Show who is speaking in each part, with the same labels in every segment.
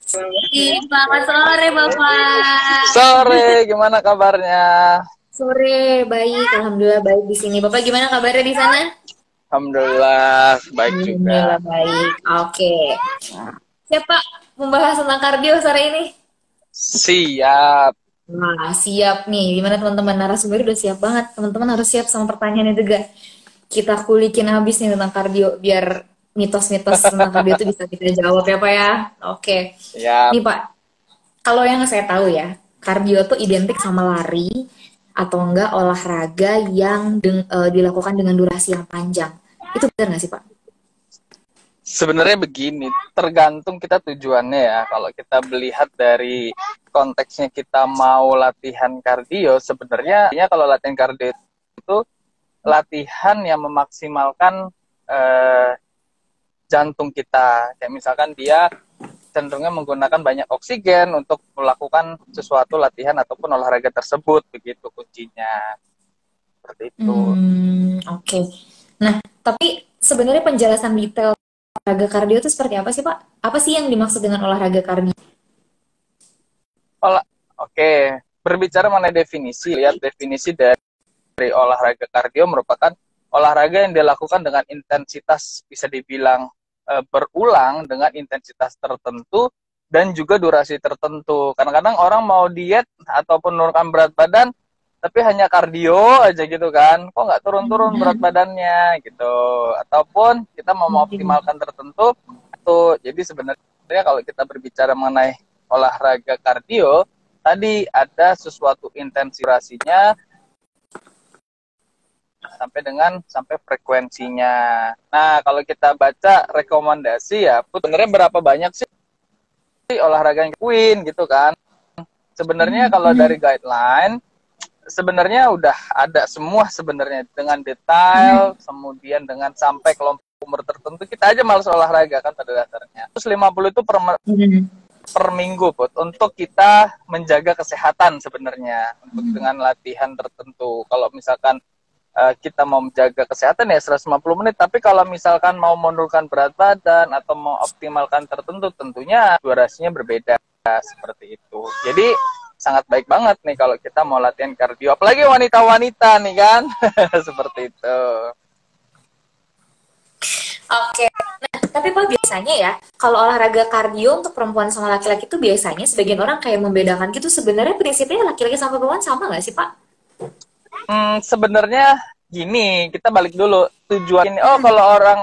Speaker 1: Selamat sore, Bapak.
Speaker 2: Sore, gimana kabarnya?
Speaker 1: Sore, baik. Alhamdulillah baik di sini. Bapak gimana kabarnya di sana?
Speaker 2: Alhamdulillah, baik
Speaker 1: Alhamdulillah
Speaker 2: juga.
Speaker 1: baik. Oke. Siapa membahas tentang kardio sore ini?
Speaker 2: Siap.
Speaker 1: Wah, siap nih. Gimana teman-teman? Narasumber udah siap banget. Teman-teman harus siap sama pertanyaannya juga. Kita kulikin habis nih tentang kardio biar mitos-mitos tentang kardio itu bisa kita jawab ya, Pak ya. Oke.
Speaker 2: Siap.
Speaker 1: Nih, Pak. Kalau yang saya tahu ya, kardio tuh identik sama lari atau enggak olahraga yang dilakukan dengan durasi yang panjang. Itu benar nggak sih, Pak?
Speaker 2: Sebenarnya begini, tergantung kita tujuannya ya. Kalau kita melihat dari konteksnya kita mau latihan kardio, sebenarnya kalau latihan kardio itu latihan yang memaksimalkan eh, jantung kita. Kayak misalkan dia cenderungnya menggunakan banyak oksigen untuk melakukan sesuatu latihan ataupun olahraga tersebut, begitu kuncinya. Seperti itu.
Speaker 1: Oke. Nah, tapi sebenarnya penjelasan detail olahraga kardio itu seperti apa sih, Pak? Apa sih yang dimaksud dengan olahraga kardio?
Speaker 2: Olah, oke. Berbicara mengenai definisi, lihat definisi dari olahraga kardio merupakan olahraga yang dilakukan dengan intensitas bisa dibilang berulang dengan intensitas tertentu dan juga durasi tertentu. Kadang-kadang orang mau diet ataupun menurunkan berat badan, tapi hanya kardio aja gitu kan. Kok nggak turun-turun berat badannya gitu. Ataupun kita mau mengoptimalkan tertentu, tuh. Jadi sebenarnya kalau kita berbicara mengenai olahraga kardio, tadi ada sesuatu intensitasnya sampai frekuensinya. Nah, kalau kita baca rekomendasi ya, sebenarnya berapa banyak sih olahraga yang Queen gitu kan? Sebenarnya kalau dari guideline sebenarnya udah ada semua sebenarnya dengan detail, kemudian dengan sampai kelompok umur tertentu. Kita aja malas olahraga kan pada dasarnya. 150 itu per minggu, Put, untuk kita menjaga kesehatan sebenarnya untuk dengan latihan tertentu. Kalau misalkan kita mau menjaga kesehatan ya 150 menit, tapi kalau misalkan mau menurunkan berat badan atau mau optimalkan tertentu, tentunya durasinya berbeda seperti itu. Jadi sangat baik banget nih kalau kita mau latihan kardio, apalagi wanita-wanita nih kan. Seperti itu.
Speaker 1: Oke. Nah, tapi Pak biasanya ya, kalau olahraga kardio untuk perempuan sama laki-laki itu biasanya sebagian orang kayak membedakan gitu. Sebenarnya prinsipnya laki-laki sama perempuan sama nggak sih, Pak?
Speaker 2: Sebenarnya gini, kita balik dulu tujuan ini. Oh, kalau orang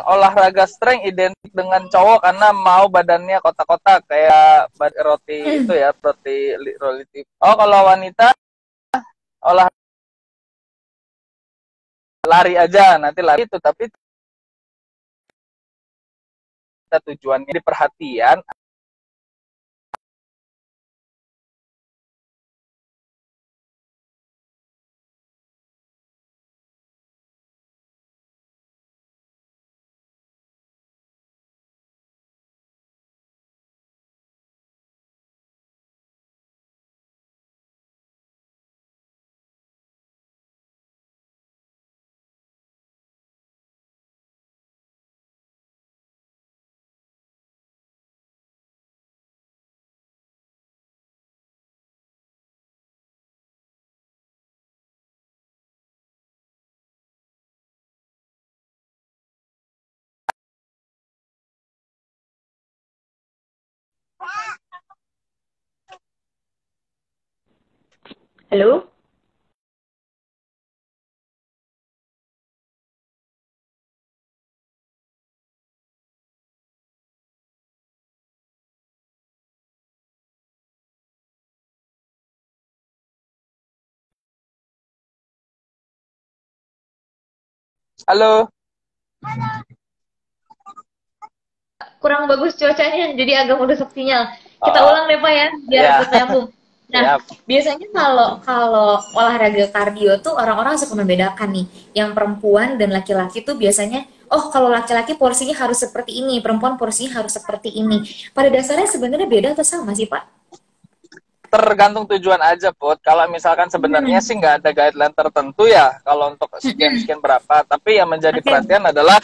Speaker 2: olahraga strength identik dengan cowok karena mau badannya kotak-kotak kayak roti itu ya, roti. Oh, kalau wanita olah lari aja, nanti lari itu, tapi kita tujuannya di perhatian.
Speaker 1: Halo?
Speaker 2: Halo.
Speaker 1: Kurang bagus cuacanya, jadi agak merusak sinyal. Kita
Speaker 2: Oh,
Speaker 1: ulang deh Pak ya, biar
Speaker 2: ya.
Speaker 1: cepet nyambung. Nah,
Speaker 2: Siap.
Speaker 1: biasanya kalau kalau olahraga kardio tuh orang-orang suka membedakan nih, yang perempuan dan laki-laki tuh biasanya, oh kalau laki-laki porsinya harus seperti ini, perempuan porsinya harus seperti ini. Pada dasarnya sebenarnya beda atau sama sih Pak?
Speaker 2: Tergantung tujuan aja, Put. Kalau misalkan sebenarnya sih nggak ada guideline tertentu ya kalau untuk sekian-sekian berapa. Tapi yang menjadi
Speaker 1: Oke.
Speaker 2: perhatian adalah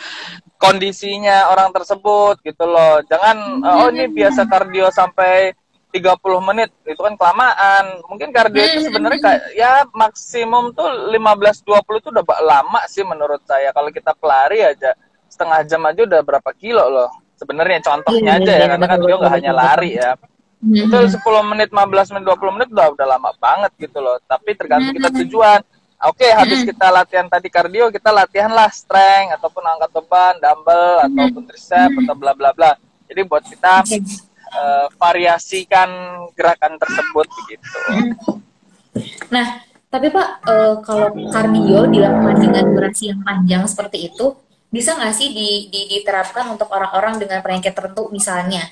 Speaker 2: kondisinya orang tersebut gitu loh. Jangan oh ini biasa kardio sampai 30 menit, itu kan kelamaan. Mungkin kardio itu sebenarnya kayak ya maksimum tuh 15-20 tuh udah lama sih menurut saya. Kalau kita pelari aja setengah jam aja udah berapa kilo loh. Sebenarnya contohnya aja ya, karena kan dia nggak hanya lari ya. Itu 10 menit, 15 menit, 20 menit udah lama banget gitu loh. Tapi tergantung kita tujuan. Oke, habis kita latihan tadi kardio, kita latihan lah strength ataupun angkat beban, dumbbell ataupun tricep atau bla bla bla. Jadi buat kita variasikan gerakan tersebut begitu.
Speaker 1: Nah, tapi Pak, kalau kardio dilakukan dengan durasi yang panjang seperti itu, bisa nggak sih diterapkan untuk orang-orang dengan penyakit tertentu, misalnya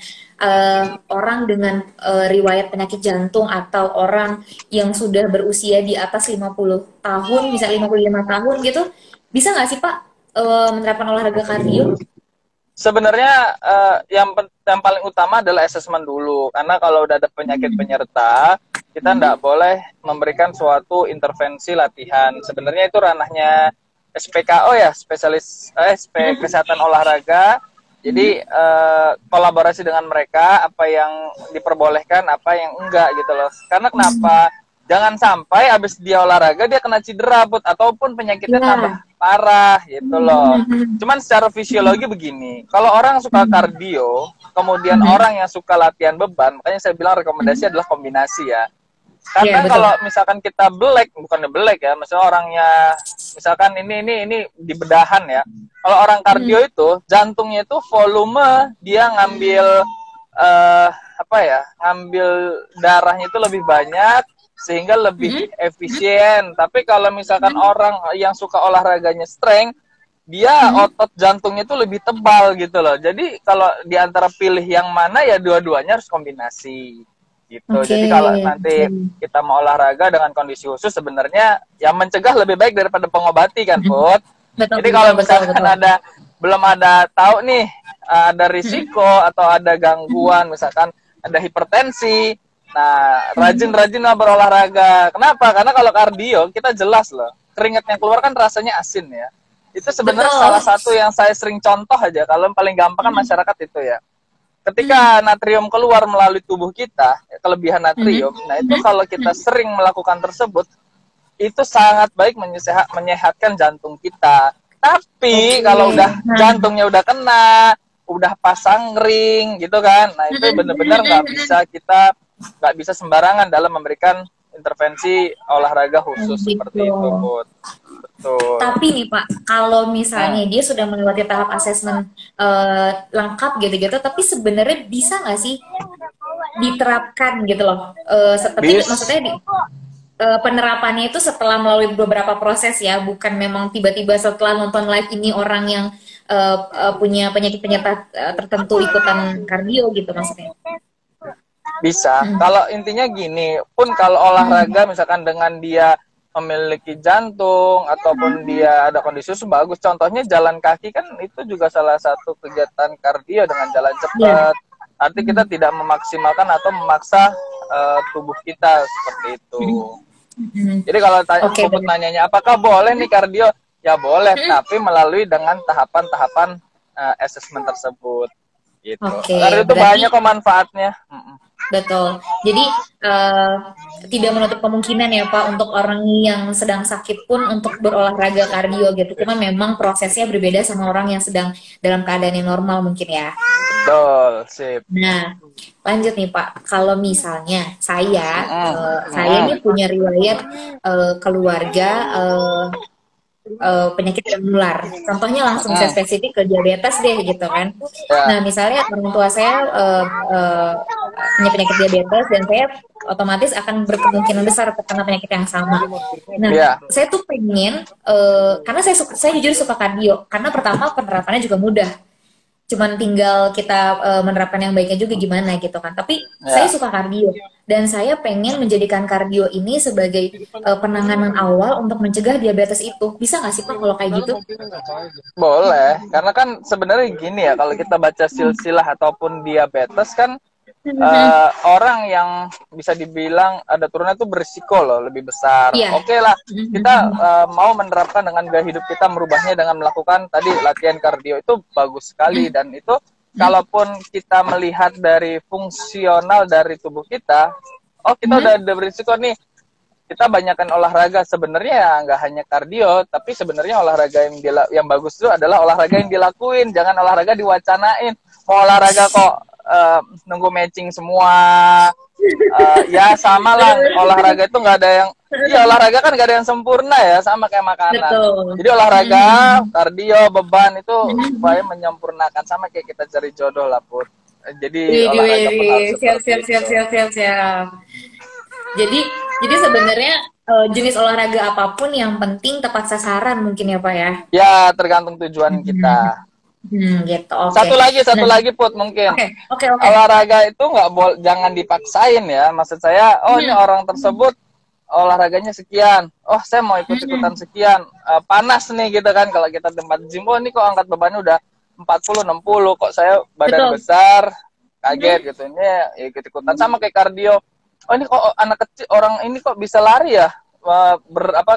Speaker 1: orang dengan riwayat penyakit jantung atau orang yang sudah berusia di atas 50 tahun, misalnya 55 tahun gitu, bisa nggak sih Pak menerapkan olahraga kardio?
Speaker 2: Sebenarnya yang paling utama adalah asesmen dulu, karena kalau udah ada penyakit penyerta, kita nggak boleh memberikan suatu intervensi latihan. Sebenarnya itu ranahnya SPKO ya, spesialis kesehatan olahraga. Jadi kolaborasi dengan mereka, apa yang diperbolehkan, apa yang enggak gitu loh. Karena kenapa? Jangan sampai habis dia olahraga dia kena cedera ataupun penyakitnya tambah parah gitu loh. Cuman secara fisiologi begini, kalau orang suka kardio, kemudian orang yang suka latihan beban, makanya saya bilang rekomendasi adalah kombinasi ya. Karena kalau misalkan kita bukannya belek ya, misalnya orangnya, misalkan ini di bedahan ya. Kalau orang kardio itu, jantungnya itu volume dia ngambil ngambil darahnya itu lebih banyak sehingga lebih efisien. Tapi kalau misalkan orang yang suka olahraganya strength, dia otot jantungnya itu lebih tebal gitu loh. Jadi kalau di antara pilih yang mana ya dua-duanya harus kombinasi. Gitu. Jadi kalau nanti kita mau olahraga dengan kondisi khusus, sebenarnya yang mencegah lebih baik daripada pengobati kan, Put. Jadi kalau misalkan belum ada tahu nih ada risiko atau ada gangguan, misalkan ada hipertensi, nah rajin-rajinlah berolahraga. Kenapa? Karena kalau kardio kita jelas loh, keringat yang keluar kan rasanya asin ya. Itu sebenarnya salah satu yang saya sering contoh aja. Kalau paling gampang kan masyarakat itu ya. Ketika natrium keluar melalui tubuh kita, kelebihan natrium, nah itu kalau kita sering melakukan tersebut, itu sangat baik menyehatkan jantung kita. Tapi kalau udah jantungnya udah kena, udah pasang ring gitu kan, nah itu benar-benar nggak bisa sembarangan dalam memberikan intervensi olahraga khusus seperti itu, Bud. Betul.
Speaker 1: Tapi nih Pak, kalau misalnya dia sudah melewati tahap asesmen lengkap gitu-gitu, tapi sebenarnya bisa nggak sih diterapkan gitu loh? Seperti maksudnya penerapannya itu setelah melalui beberapa proses ya, bukan memang tiba-tiba setelah nonton live ini orang yang punya penyakit penyerta tertentu ikutan kardio gitu maksudnya.
Speaker 2: Bisa. Kalau intinya gini, pun kalau olahraga misalkan dengan dia memiliki jantung ataupun dia ada kondisi khusus, bagus. Contohnya jalan kaki kan itu juga salah satu kegiatan kardio dengan jalan cepat. Artinya kita tidak memaksimalkan atau memaksa tubuh kita seperti itu. Jadi kalau nanyanya apakah boleh nih kardio? Ya boleh, tapi melalui dengan tahapan-tahapan asesmen tersebut. Gitu. Kardio itu banyak kok manfaatnya.
Speaker 1: Betul. Jadi tidak menutup kemungkinan ya Pak untuk orang yang sedang sakit pun untuk berolahraga kardio gitu. Cuma memang prosesnya berbeda sama orang yang sedang dalam keadaan yang normal mungkin ya.
Speaker 2: Betul, sip.
Speaker 1: Nah, lanjut nih Pak. Kalau misalnya saya ini punya riwayat keluarga penyakit yang menular. Contohnya langsung saya spesifik ke diabetes deh gitu kan. Nah misalnya orang tua saya punya penyakit diabetes dan saya otomatis akan berkemungkinan besar terkena penyakit yang sama. Nah saya tuh pengen karena saya jujur suka kardio. Karena pertama penerapannya juga mudah. Cuman tinggal kita menerapkan yang baiknya juga gimana gitu kan. Tapi saya suka kardio dan saya pengen menjadikan kardio ini sebagai penanganan awal untuk mencegah diabetes itu. Bisa nggak sih Pak kalau kayak gitu?
Speaker 2: Boleh, karena kan sebenarnya gini ya, kalau kita baca silsilah ataupun diabetes kan orang yang bisa dibilang ada turunnya tuh berisiko loh, lebih besar.
Speaker 1: Iya.
Speaker 2: Oke lah, kita mau menerapkan dengan gaya hidup kita, merubahnya dengan melakukan tadi latihan kardio itu bagus sekali. Dan itu kalaupun kita melihat dari fungsional dari tubuh kita, oh kita udah ada berisiko nih, kita banyakkan olahraga. Sebenarnya ya nggak hanya kardio, tapi sebenarnya olahraga yang bagus itu adalah olahraga yang dilakuin, jangan olahraga diwacanain. Mau olahraga kok nunggu matching semua, ya sama lah, olahraga itu nggak ada yang, iya olahraga kan nggak ada yang sempurna ya, sama kayak makanan.
Speaker 1: Betul.
Speaker 2: Jadi olahraga, kardio, beban itu supaya menyempurnakan, sama kayak kita cari jodoh lah Put. Jadi olahraga pun harus
Speaker 1: Siap,
Speaker 2: seperti
Speaker 1: siap, siap,
Speaker 2: itu.
Speaker 1: siap, siap, siap. Jadi, sebenarnya jenis olahraga apapun yang penting tepat sasaran mungkin ya Pak ya.
Speaker 2: Ya tergantung tujuan kita.
Speaker 1: Gitu. Oke.
Speaker 2: Satu lagi Put mungkin.
Speaker 1: Oke.
Speaker 2: Olahraga itu nggak boleh, jangan dipaksain ya. Maksud saya, oh ini orang tersebut olahraganya sekian, oh saya mau ikut-ikutan sekian, panas nih gitu kan. Kalau kita tempat gym, oh ini kok angkat bebannya udah 40-60, kok saya badan besar, kaget gitu. Ini ya ikut-ikutan. Sama kayak kardio, oh ini kok anak kecil, orang ini kok bisa lari ya,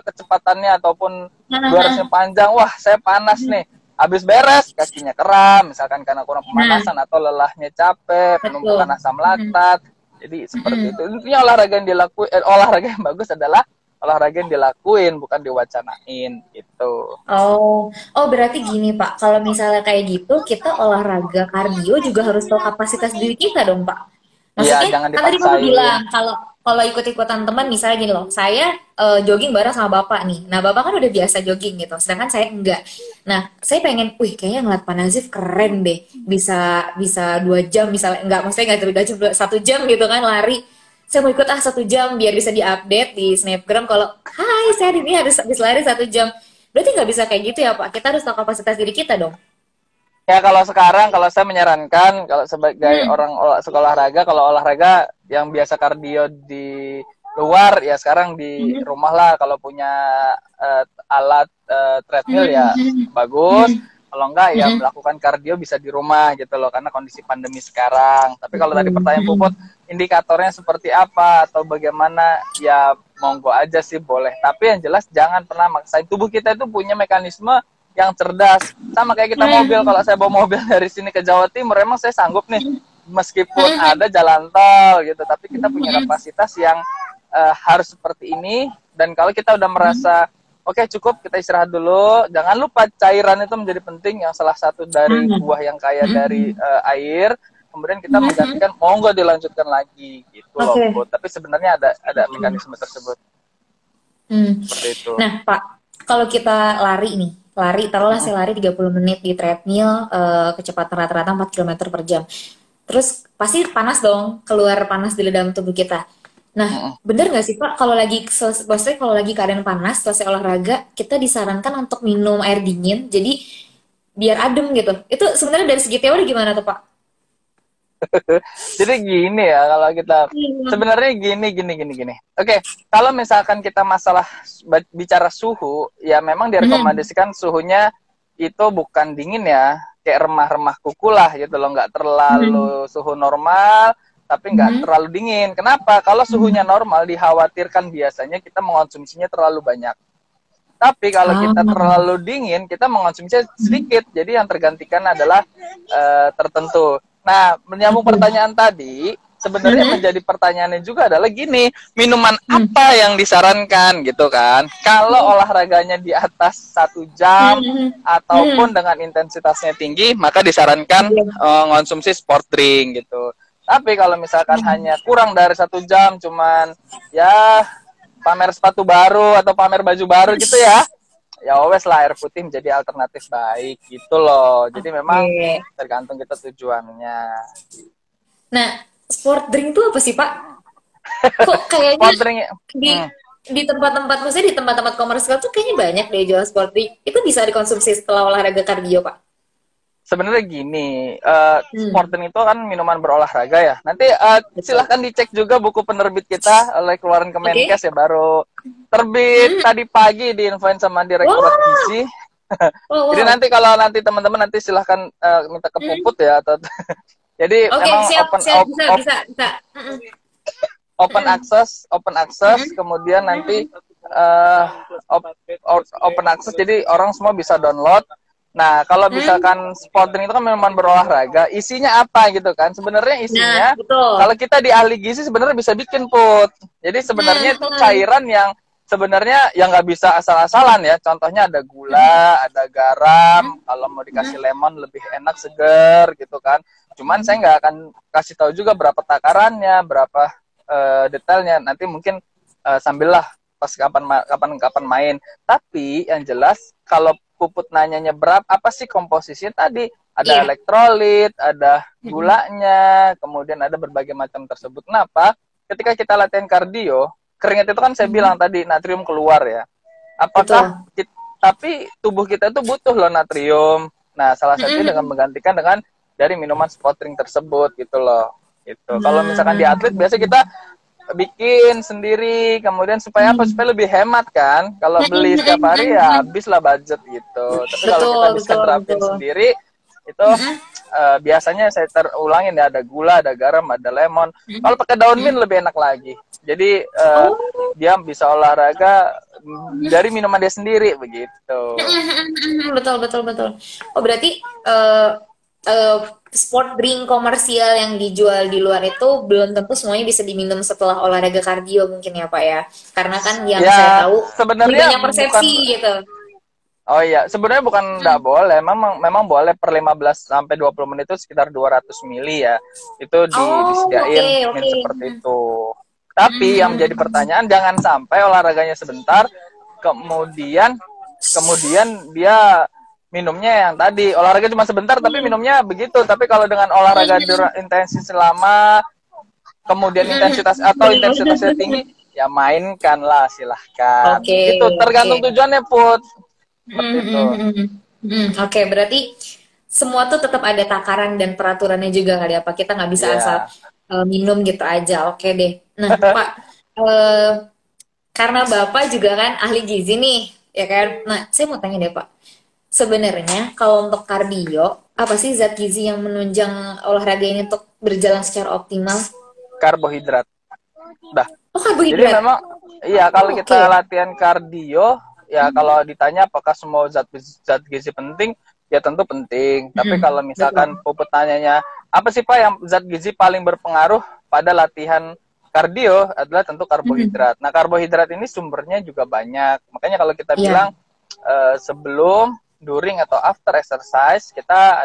Speaker 2: kecepatannya ataupun durasinya panjang, wah saya panas nih. Habis beres kakinya kram, misalkan karena kurang pemanasan atau lelahnya capek, penumpukan asam laktat. Jadi seperti itu. Intinya olahraga yang dilakuin, olahraga yang bagus adalah olahraga yang dilakuin, bukan diwacanain gitu.
Speaker 1: Oh, berarti gini Pak, kalau misalnya kayak gitu, kita olahraga kardio juga harus tahu kapasitas diri kita dong Pak. Maksudnya,
Speaker 2: Iya, jangan
Speaker 1: kan tadi
Speaker 2: dipaksain.
Speaker 1: Bapak bilang kalau ikut-ikutan teman, misalnya gini loh, saya jogging bareng sama Bapak nih. Nah, Bapak kan udah biasa jogging gitu, sedangkan saya enggak. Nah, saya pengen, kayaknya ngeliat Pak Nazif keren deh, bisa 2 jam misalnya, enggak, maksudnya enggak 2 jam, 1 jam gitu kan lari. Saya mau ikut 1 jam biar bisa diupdate di Snapgram kalau, hai saya hari ini habis lari 1 jam. Berarti nggak bisa kayak gitu ya Pak? Kita harus tahu kapasitas diri kita dong.
Speaker 2: Ya kalau sekarang, kalau saya menyarankan, kalau sebagai orang sekolah olahraga, kalau olahraga yang biasa kardio di luar, ya sekarang di rumah lah. Kalau punya alat treadmill ya bagus. Kalau enggak ya melakukan kardio bisa di rumah gitu loh, karena kondisi pandemi sekarang. Tapi kalau tadi pertanyaan Puput, indikatornya seperti apa atau bagaimana, ya monggo aja sih boleh. Tapi yang jelas jangan pernah maksain. Tubuh kita itu punya mekanisme yang cerdas. Sama kayak kita mobil, kalau saya bawa mobil dari sini ke Jawa Timur, emang saya sanggup nih, meskipun ada jalan tol gitu, tapi kita punya kapasitas yang harus seperti ini. Dan kalau kita udah merasa oke, cukup, kita istirahat dulu. Jangan lupa cairan itu menjadi penting, yang salah satu dari buah yang kaya dari air. Kemudian kita menggantikan, monggo dilanjutkan lagi gitu loh, Bu. Tapi sebenarnya ada mekanisme tersebut. Seperti itu.
Speaker 1: Nah, Pak, kalau kita lari, taruhlah saya lari 30 menit di treadmill, kecepatan rata-rata 4 km per jam. Terus pasti panas dong, keluar panas di dalam tubuh kita. Nah, bener nggak sih Pak, kalau lagi keadaan panas, selesai olahraga, kita disarankan untuk minum air dingin, jadi biar adem gitu. Itu sebenarnya dari segi teori gimana tuh Pak?
Speaker 2: Jadi gini ya, kalau kita sebenarnya gini. Oke, kalau misalkan kita masalah bicara suhu, ya memang direkomendasikan suhunya itu bukan dingin ya, kayak remah-remah kuku lah gitu loh, nggak terlalu suhu normal, tapi nggak terlalu dingin. Kenapa? Kalau suhunya normal, dikhawatirkan biasanya kita mengonsumsinya terlalu banyak. Tapi kalau kita terlalu dingin, kita mengonsumsinya sedikit. Jadi yang tergantikan adalah tertentu. Nah, menyambung pertanyaan tadi, sebenarnya menjadi pertanyaannya juga adalah gini, minuman apa yang disarankan gitu kan? Kalau olahraganya di atas 1 jam ataupun dengan intensitasnya tinggi, maka disarankan mengonsumsi sport drink gitu. Tapi kalau misalkan hanya kurang dari 1 jam, cuman ya pamer sepatu baru atau pamer baju baru gitu ya wes lah, air putih menjadi alternatif baik gitu loh. Jadi memang tergantung kita tujuannya.
Speaker 1: Nah, sport drink itu apa sih Pak? Kok kayaknya di tempat-tempat, maksudnya di tempat-tempat komersial tuh kayaknya banyak deh jual sport drink. Itu bisa dikonsumsi setelah olahraga kardio Pak?
Speaker 2: Sebenarnya gini, sport drink itu kan minuman berolahraga ya. Nanti silahkan dicek juga buku penerbit kita oleh keluaran Kemenkes ya, baru terbit tadi pagi, diinfoin sama Direktorat Gizi. Jadi nanti kalau nanti teman-teman nanti silahkan minta ke Puput ya, atau Jadi
Speaker 1: Oke,
Speaker 2: emang
Speaker 1: siap, siap, bisa, bisa, bisa.
Speaker 2: open access, kemudian nanti eh, open access, jadi orang semua bisa download. Nah, kalau misalkan Sporting itu kan memang berolahraga, isinya apa gitu kan? Sebenarnya
Speaker 1: Nah,
Speaker 2: isinya,
Speaker 1: betul.
Speaker 2: kalau kita di ahli gizi sebenarnya bisa bikin put. Jadi sebenarnya itu cairan yang sebenarnya yang nggak bisa asal-asalan ya. Contohnya ada gula, ada garam. Kalau mau dikasih lemon lebih enak, seger gitu kan. Cuman saya nggak akan kasih tahu juga berapa takarannya, berapa detailnya. Nanti mungkin sambil lah pas kapan main. Tapi yang jelas kalau Puput nanyanya berapa apa sih komposisinya tadi, ada
Speaker 1: Iya.
Speaker 2: elektrolit, ada gulanya, kemudian ada berbagai macam tersebut. Kenapa? Ketika kita latihan kardio, keringat itu kan saya bilang tadi natrium keluar ya. Apakah
Speaker 1: Betul.
Speaker 2: tapi tubuh kita itu butuh loh natrium. Nah, salah satunya dengan menggantikan dengan dari minuman Sporting tersebut gitu loh. Gitu. Kalau misalkan di atlet biasa kita bikin sendiri, kemudian supaya apa? Supaya lebih hemat kan. Kalau beli setiap hari ya habis lah budget gitu. Tapi kalau kita
Speaker 1: Betul,
Speaker 2: bisa
Speaker 1: betul,
Speaker 2: terapin
Speaker 1: betul.
Speaker 2: sendiri itu biasanya saya terulangin ya, ada gula, ada garam, ada lemon. Kalau pakai daun mint lebih enak lagi. Jadi
Speaker 1: Oh,
Speaker 2: dia bisa olahraga dari minuman dia sendiri begitu.
Speaker 1: betul, betul, betul. Oh, berarti eh eh, sport drink komersial yang dijual di luar itu belum tentu semuanya bisa diminum setelah olahraga kardio mungkin ya Pak ya. Karena kan yang saya
Speaker 2: Ya
Speaker 1: tahu lebih
Speaker 2: sebenarnya
Speaker 1: banyak
Speaker 2: bukan.
Speaker 1: persepsi gitu.
Speaker 2: Oh iya, sebenarnya bukan nggak boleh. Memang boleh per 15 sampai 20 menit itu sekitar 200 mili ya. Itu
Speaker 1: Oh, oke,
Speaker 2: disediain min
Speaker 1: oke.
Speaker 2: seperti itu. Tapi yang menjadi pertanyaan, jangan sampai olahraganya sebentar kemudian kemudian dia minumnya yang tadi olahraga cuma sebentar tapi minumnya begitu. Tapi kalau dengan olahraga intensitas lama, kemudian intensitasnya tinggi, ya mainkanlah silahkan.
Speaker 1: Oke,
Speaker 2: Gitu,
Speaker 1: oke.
Speaker 2: tergantung tujuannya put. Seperti itu.
Speaker 1: Oke, berarti semua tuh tetap ada takaran dan peraturannya juga kali ya Pak. Kita nggak bisa asal
Speaker 2: Iya.
Speaker 1: minum gitu aja. Oke deh. Nah, Pak, eh, karena Bapak juga kan ahli gizi nih, ya kan? Nah, saya mau tanya deh Pak. Sebenarnya kalau untuk kardio, apa sih zat gizi yang menunjang olahraga ini untuk berjalan secara optimal?
Speaker 2: Karbohidrat. Dah.
Speaker 1: Oh,
Speaker 2: Jadi
Speaker 1: karbohidrat.
Speaker 2: memang iya, kalau
Speaker 1: Oh,
Speaker 2: kita
Speaker 1: oke.
Speaker 2: latihan kardio, ya kalau ditanya apakah semua zat gizi penting, ya tentu penting. Tapi kalau misalkan
Speaker 1: Betul.
Speaker 2: Puput tanyanya, apa sih Pak yang zat gizi paling berpengaruh pada latihan kardio, adalah tentu karbohidrat. Nah, karbohidrat ini sumbernya juga banyak. Makanya kalau kita
Speaker 1: Iya.
Speaker 2: bilang sebelum, during atau after exercise, kita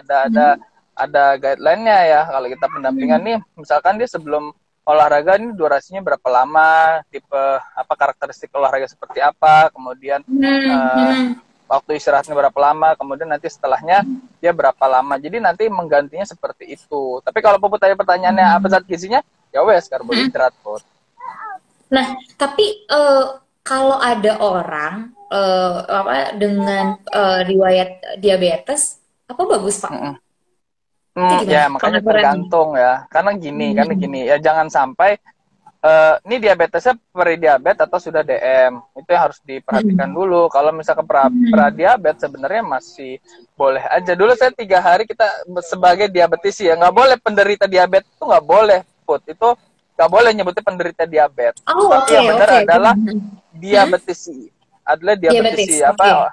Speaker 2: ada guideline-nya ya. Kalau kita pendampingan nih, misalkan dia sebelum olahraga ini durasinya berapa lama, tipe apa, karakteristik olahraga seperti apa, kemudian waktu istirahatnya berapa lama, kemudian nanti setelahnya dia berapa lama. Jadi nanti menggantinya seperti itu. Tapi kalau Puput tanya pertanyaannya apa zat gizinya, ya wes karbohidrat, Put.
Speaker 1: Nah, tapi kalau ada orang apa dengan riwayat diabetes, apa bagus Pak?
Speaker 2: Mm-mm.
Speaker 1: Itu gimana
Speaker 2: Ya makanya
Speaker 1: pengaturannya?
Speaker 2: tergantung ya. Karena gini ya, jangan sampai ini diabetesnya prediabetes atau sudah DM. Itu yang harus diperhatikan dulu. Kalau misalkan pradiabetes sebenarnya masih boleh aja. Dulu saya 3 hari kita sebagai diabetisi ya, nggak boleh penderita diabetes itu, nggak boleh Put. Itu nggak boleh nyebutnya penderita diabetes.
Speaker 1: Oh,
Speaker 2: Tapi
Speaker 1: oke,
Speaker 2: yang benar
Speaker 1: oke.
Speaker 2: adalah diabetisi. Adalah
Speaker 1: Diabetes,
Speaker 2: diabetisi
Speaker 1: oke.
Speaker 2: apa?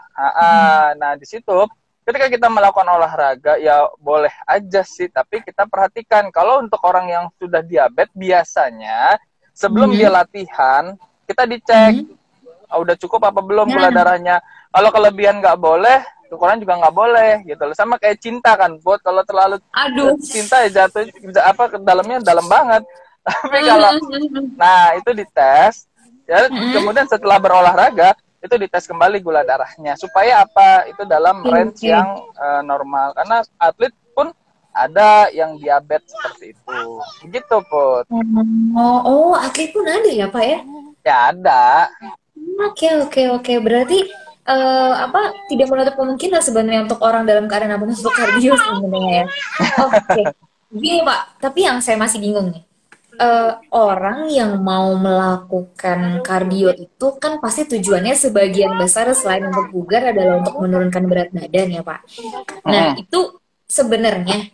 Speaker 2: Nah di situ ketika kita melakukan olahraga ya boleh aja sih, tapi kita perhatikan kalau untuk orang yang sudah diabetes biasanya sebelum dia latihan kita dicek udah cukup apa belum gula
Speaker 1: Nah,
Speaker 2: darahnya. Kalau kelebihan nggak boleh, kekurangan juga nggak boleh gitu. Sama kayak cinta kan, buat kalau terlalu
Speaker 1: aduh.
Speaker 2: cinta ya jatuh apa ke dalamnya dalam banget. Tapi kalau nah itu dites ya, kemudian setelah berolahraga itu dites kembali gula darahnya supaya apa itu dalam
Speaker 1: Oke,
Speaker 2: range
Speaker 1: oke.
Speaker 2: yang normal, karena atlet pun ada yang diabetes seperti itu begitu Put.
Speaker 1: Oh, oh, atlet pun ada ya Pak ya?
Speaker 2: Ya ada.
Speaker 1: Oke, oke, oke. Berarti apa tidak menutup kemungkinan sebenarnya untuk orang dalam keadaan apa masuk kardio sebenarnya ya. Oke. Gini Pak, tapi yang saya masih bingung nih. Orang yang mau melakukan kardio itu kan pasti tujuannya sebagian besar selain untuk bugar adalah untuk menurunkan berat badan ya Pak. Nah,
Speaker 2: Mm-mm.
Speaker 1: itu sebenarnya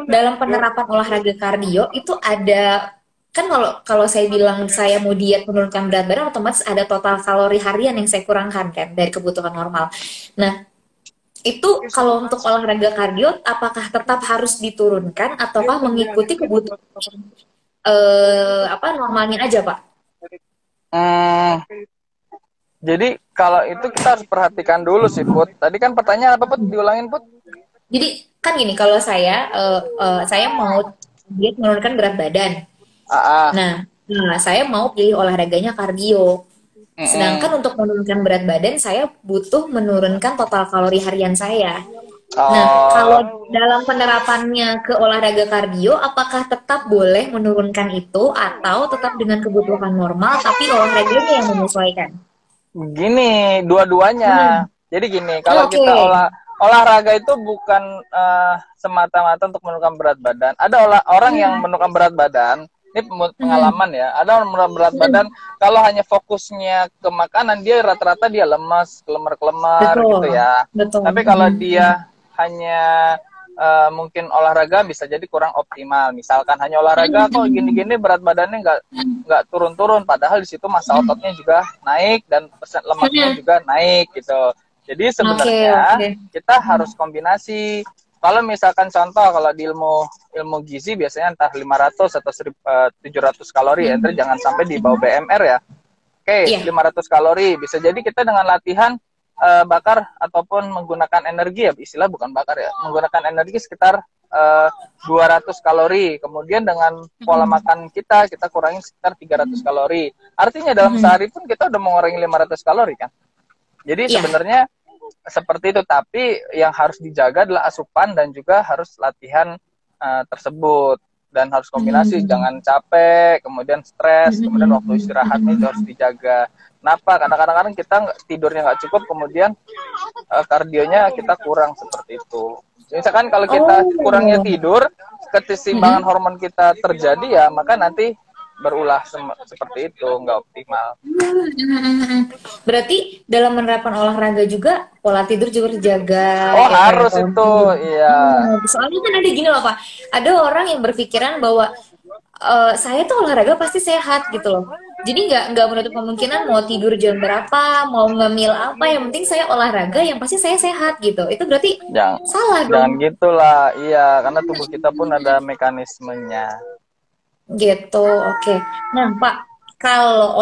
Speaker 1: dalam penerapan olahraga kardio itu ada, kan kalau kalau saya bilang saya mau diet menurunkan berat badan, otomatis ada total kalori harian yang saya kurangkan kan dari kebutuhan normal. Nah, itu kalau untuk olahraga kardio, apakah tetap harus diturunkan ataukah mengikuti kebutuhan apa normalnya aja, Pak?
Speaker 2: Hmm, jadi kalau itu kita harus perhatikan dulu sih, Put. Tadi kan pertanyaan apa, Put? Diulangin, Put.
Speaker 1: Jadi kan gini, kalau saya mau diet menurunkan berat badan.
Speaker 2: Ah, ah.
Speaker 1: Nah, saya mau pilih olahraganya kardio.
Speaker 2: Mm-mm.
Speaker 1: Sedangkan untuk menurunkan berat badan, saya butuh menurunkan total kalori harian saya. Nah, kalau
Speaker 2: Oh,
Speaker 1: dalam penerapannya ke olahraga kardio, apakah tetap boleh menurunkan itu atau tetap dengan kebutuhan normal, tapi olahraganya yang menyesuaikan?
Speaker 2: gini, dua-duanya.
Speaker 1: Hmm.
Speaker 2: Jadi gini, kalau
Speaker 1: Oke.
Speaker 2: kita olahraga itu bukan semata-mata untuk menurunkan berat badan. Ada orang yang
Speaker 1: Hmm.
Speaker 2: menurunkan berat badan, ini
Speaker 1: Hmm.
Speaker 2: pengalaman ya. Ada orang menurunkan berat badan,
Speaker 1: Hmm.
Speaker 2: kalau hanya fokusnya ke makanan, dia rata-rata dia lemas, kelemar-kelemar gitu
Speaker 1: Betul.
Speaker 2: ya.
Speaker 1: Betul.
Speaker 2: Tapi kalau
Speaker 1: Hmm. Hmm.
Speaker 2: dia hanya mungkin olahraga bisa jadi kurang optimal. Misalkan hanya olahraga kok
Speaker 1: Hmm.
Speaker 2: gini-gini berat badannya nggak turun-turun, padahal di situ massa
Speaker 1: Hmm.
Speaker 2: ototnya juga naik dan persen lemaknya
Speaker 1: Hmm.
Speaker 2: juga naik gitu. Jadi
Speaker 1: Oke,
Speaker 2: sebenarnya
Speaker 1: oke.
Speaker 2: kita harus kombinasi. Kalau misalkan contoh kalau di ilmu ilmu gizi biasanya entah 500 atau 700 kalori, enter
Speaker 1: Hmm.
Speaker 2: jangan sampai di bawah BMR ya. Oke,
Speaker 1: Iya.
Speaker 2: 500 kalori. Bisa jadi kita dengan latihan bakar ataupun menggunakan energi ya, istilah bukan bakar ya, menggunakan energi sekitar 200 kalori. Kemudian dengan pola
Speaker 1: Hmm.
Speaker 2: makan kita kurangin sekitar 300 kalori. Artinya dalam
Speaker 1: Hmm.
Speaker 2: sehari pun kita udah mengurangi 500 kalori kan. Jadi
Speaker 1: Iya.
Speaker 2: sebenarnya seperti itu, tapi yang harus dijaga adalah asupan dan juga harus latihan tersebut, dan harus kombinasi,
Speaker 1: Hmm.
Speaker 2: jangan capek kemudian stres, kemudian waktu istirahatnya itu harus
Speaker 1: Hmm.
Speaker 2: dijaga. Kenapa? Karena kadang-kadang kita tidurnya nggak cukup, kemudian kardionya kita kurang seperti itu. Misalkan kalau kita kurangnya
Speaker 1: Oh.
Speaker 2: tidur, keseimbangan
Speaker 1: Hmm.
Speaker 2: hormon kita terjadi ya, maka nanti berulah seperti itu, nggak optimal.
Speaker 1: Berarti dalam menerapkan olahraga juga pola tidur juga dijaga
Speaker 2: Oh
Speaker 1: ya Pak ya,
Speaker 2: harus
Speaker 1: pola
Speaker 2: itu,
Speaker 1: tidur.
Speaker 2: iya.
Speaker 1: Soalnya kan ada gini loh Pak, ada orang yang berpikiran bahwa saya tuh olahraga pasti sehat gitu loh. Jadi nggak menutup kemungkinan mau tidur jam berapa, mau ngemil apa, yang penting saya olahraga, yang pasti saya sehat gitu. Itu berarti
Speaker 2: Jangan,
Speaker 1: salah
Speaker 2: jangan
Speaker 1: dong.
Speaker 2: gitulah, iya, karena tubuh kita pun ada mekanismenya.
Speaker 1: Gitu, oke. Nah, Pak, kalau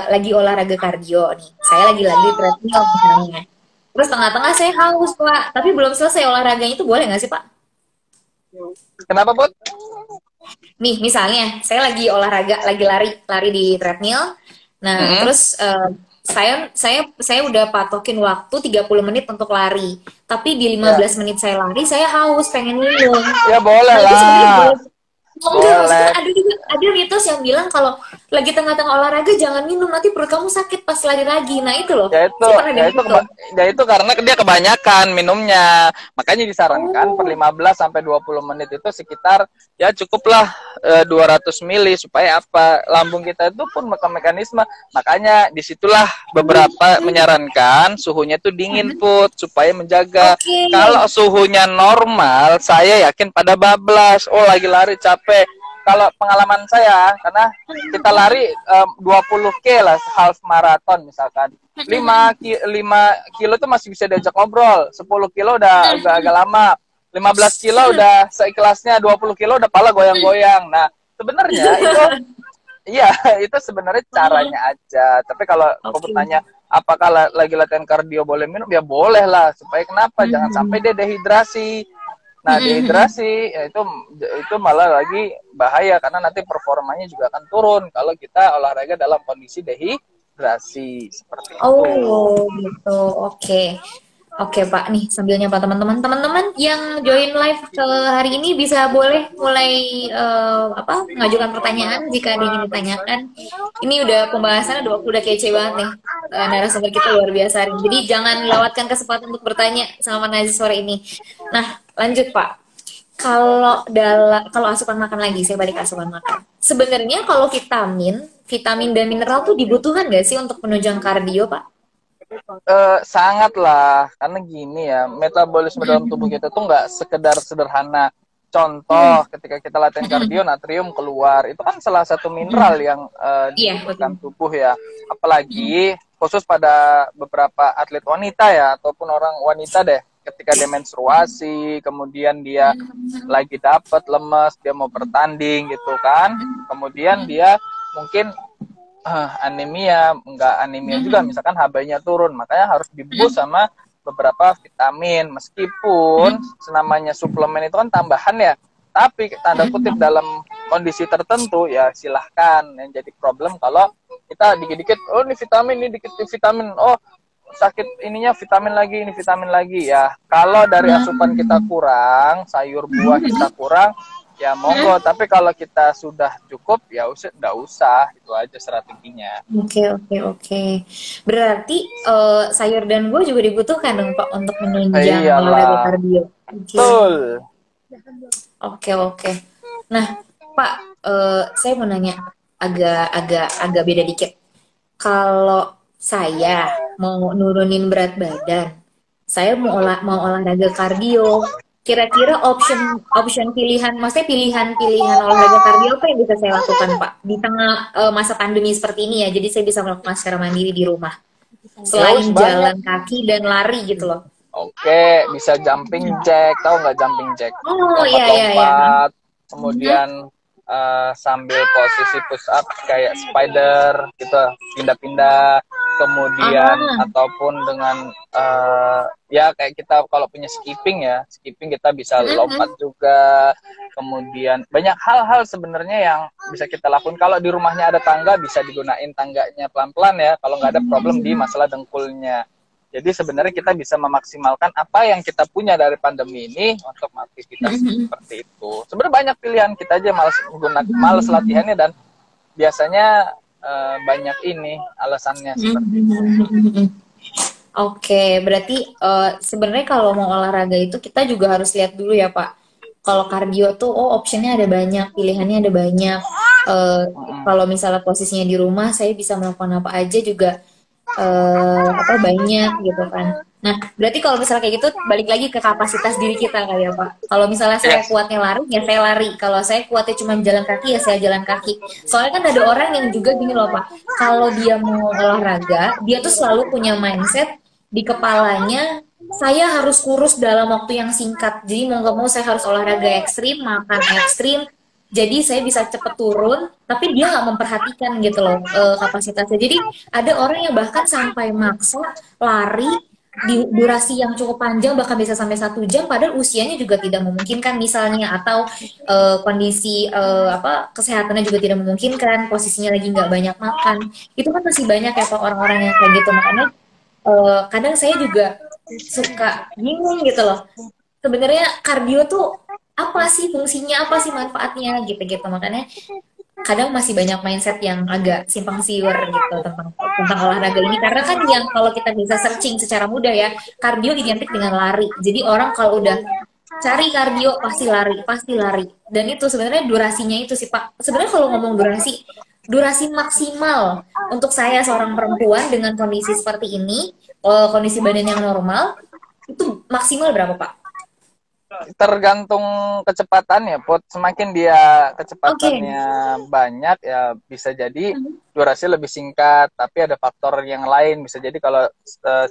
Speaker 1: lagi olahraga kardio nih, saya lagi treadmill misalnya. Terus tengah-tengah saya haus, Pak. Tapi belum selesai olahraganya itu boleh nggak sih, Pak?
Speaker 2: Kenapa, Put?
Speaker 1: Nih, misalnya saya lagi olahraga, lagi lari di treadmill. Nah,
Speaker 2: Mm-mm.
Speaker 1: terus saya udah patokin waktu 30 menit untuk lari. Tapi di lima
Speaker 2: Ya,
Speaker 1: belas menit saya lari, saya haus, pengen minum.
Speaker 2: ya boleh
Speaker 1: Nah, itu sebenarnya
Speaker 2: lah,
Speaker 1: boleh. Oh, enggak, maksudnya
Speaker 2: boleh.
Speaker 1: ada mitos yang bilang kalau lagi tengah-tengah olahraga jangan minum, nanti perut kamu sakit pas lari lagi. Nah, itu loh.
Speaker 2: Ya itu,
Speaker 1: Saya pernah
Speaker 2: ya
Speaker 1: dengar
Speaker 2: itu,
Speaker 1: itu.
Speaker 2: ya itu karena dia kebanyakan minumnya. Makanya disarankan per
Speaker 1: Oh.
Speaker 2: 15 sampai 20 menit itu sekitar ya cukuplah 200 mili, supaya apa? Lambung kita itu pun mekanisme. Makanya disitulah beberapa menyarankan suhunya itu dingin, Put, supaya menjaga.
Speaker 1: Oke.
Speaker 2: Kalau suhunya normal, saya yakin pada bablas. Oh, lagi lari capek. Kalau pengalaman saya, karena kita lari 20 k lah, half marathon misalkan, 5 kilo tuh masih bisa diajak ngobrol, 10 kilo udah agak lama, 15 kilo udah seikhlasnya, 20 kilo udah pala goyang-goyang. Nah sebenarnya itu, iya, itu sebenarnya caranya aja. Tapi kalau kamu
Speaker 1: Oke.
Speaker 2: tanya apakah lagi latihan kardio boleh minum, ya boleh lah, supaya kenapa, jangan sampai dia dehidrasi. Nah, dehidrasi ya itu malah lagi bahaya, karena nanti performanya juga akan turun kalau kita olahraga dalam kondisi dehidrasi seperti itu.
Speaker 1: Oh, gitu. Oke. Oke, Pak. Nih, sambil nyapa teman-teman. Teman-teman yang join live ke hari ini bisa boleh mulai mengajukan pertanyaan jika ada yang ingin ditanyakan. Ini udah pembahasannya udah kece banget nih. Narasumber kita luar biasa hari ini. Jadi jangan lewatkan kesempatan untuk bertanya sama Nazi sore ini. Nah, lanjut, Pak. Kalau asupan makan lagi, saya balik ke asupan makan. Sebenarnya kalau vitamin dan mineral tuh dibutuhkan nggak sih untuk penunjang kardio, Pak?
Speaker 2: Sangat lah, karena gini ya, metabolisme dalam tubuh kita tuh nggak sekedar sederhana Contoh, ketika kita latihan kardio, natrium keluar. Itu kan salah satu mineral yang
Speaker 1: Iya,
Speaker 2: dibutuhkan
Speaker 1: betul.
Speaker 2: tubuh ya. Apalagi khusus pada beberapa atlet wanita ya, ataupun orang wanita deh. Ketika dia menstruasi, kemudian dia lagi dapat lemes, dia mau bertanding gitu kan. Kemudian dia mungkin anemia, enggak anemia juga, misalkan HB-nya turun, makanya harus dibus sama beberapa vitamin. Meskipun senamanya suplemen itu kan tambahan ya, tapi tanda kutip dalam kondisi tertentu ya silahkan. Yang jadi problem kalau kita dikit-dikit, oh ini vitamin, ini dikit vitamin, oh sakit ininya vitamin lagi, ini vitamin lagi ya. Kalau dari asupan kita kurang, sayur buah kita kurang, ya monggo. Tapi kalau kita sudah cukup, ya udah usah. Itu aja strateginya.
Speaker 1: Oke, oke, oke. Berarti sayur dan buah juga dibutuhkan dong Pak untuk menunjang olahraga
Speaker 2: Iyalah,
Speaker 1: kardio. Oke,
Speaker 2: betul.
Speaker 1: oke, oke. Nah, Pak, saya mau nanya agak beda dikit. Kalau saya mau nurunin berat badan, saya mau olahraga kardio. Kira-kira option option pilihan, maksudnya pilihan-pilihan olahraga kardio apa yang bisa saya lakukan, Pak, di tengah masa pandemi seperti ini ya. Jadi saya bisa melakukan secara mandiri di rumah.
Speaker 2: Ya wis
Speaker 1: Selain
Speaker 2: banyak.
Speaker 1: jalan kaki dan lari gitu loh.
Speaker 2: Oke, bisa jumping jack. Tahu nggak jumping jack?
Speaker 1: Oh, iya, iya, iya.
Speaker 2: Lompat-lompat,
Speaker 1: Mhm.
Speaker 2: kemudian sambil posisi push up kayak spider gitu, pindah-pindah. Kemudian
Speaker 1: Ah,
Speaker 2: ataupun dengan ya kayak kita kalau punya skipping ya, skipping kita bisa lompat
Speaker 1: mhm.
Speaker 2: juga. Kemudian banyak hal-hal sebenarnya yang bisa kita lakukan. Kalau di rumahnya ada tangga, bisa digunain tangganya pelan-pelan ya. Kalau nggak ada problem di masalah dengkulnya. Jadi sebenarnya kita bisa memaksimalkan apa yang kita punya dari pandemi ini untuk aktivitas seperti itu. Sebenarnya banyak pilihan, kita aja malas latihannya, dan biasanya banyak ini alasannya seperti itu.
Speaker 1: Oke, berarti sebenarnya kalau mau olahraga itu kita juga harus lihat dulu ya Pak. Kalau kardio tuh, oh optionnya ada banyak, pilihannya ada banyak. Eh,
Speaker 2: Mm-mm.
Speaker 1: kalau misalnya posisinya di rumah, saya bisa melakukan apa aja juga apa banyak gitu kan. Nah, berarti kalau misalnya kayak gitu, balik lagi ke kapasitas diri kita kali ya Pak. Kalau misalnya saya
Speaker 2: Yes.
Speaker 1: kuatnya lari, ya saya lari. Kalau saya kuatnya cuma jalan kaki, ya saya jalan kaki. Soalnya kan ada orang yang juga gini loh Pak. Kalau dia mau olahraga, dia tuh selalu punya mindset di kepalanya, saya harus kurus dalam waktu yang singkat. Jadi mau nggak mau saya harus olahraga ekstrim, makan ekstrim. Jadi saya bisa cepet turun, tapi dia nggak memperhatikan gitu loh kapasitasnya. Jadi ada orang yang bahkan sampai maksa lari di durasi yang cukup panjang, bahkan bisa sampai 1 jam, padahal usianya juga tidak memungkinkan misalnya, atau kondisi apa kesehatannya juga tidak memungkinkan, posisinya lagi nggak banyak makan. Itu kan masih banyak ya Pak orang-orang yang kayak gitu. Makanya kadang saya juga suka bingung gitu loh. Sebenarnya kardio tuh apa sih fungsinya, apa sih manfaatnya gitu-gitu. Makanya kadang masih banyak mindset yang agak simpang siur gitu tentang olahraga ini, karena kan yang kalau kita bisa searching secara mudah ya, kardio identik dengan lari. Jadi orang kalau udah cari kardio pasti lari, pasti lari. Dan itu sebenarnya durasinya itu sih Pak. Sebenarnya kalau ngomong durasi, durasi maksimal untuk saya seorang perempuan dengan kondisi seperti ini, kondisi badan yang normal, itu maksimal berapa Pak?
Speaker 2: Tergantung kecepatannya, Put. Semakin dia
Speaker 1: Oke.
Speaker 2: kecepatannya banyak, ya bisa jadi durasi lebih singkat. Tapi ada faktor yang lain. Bisa jadi kalau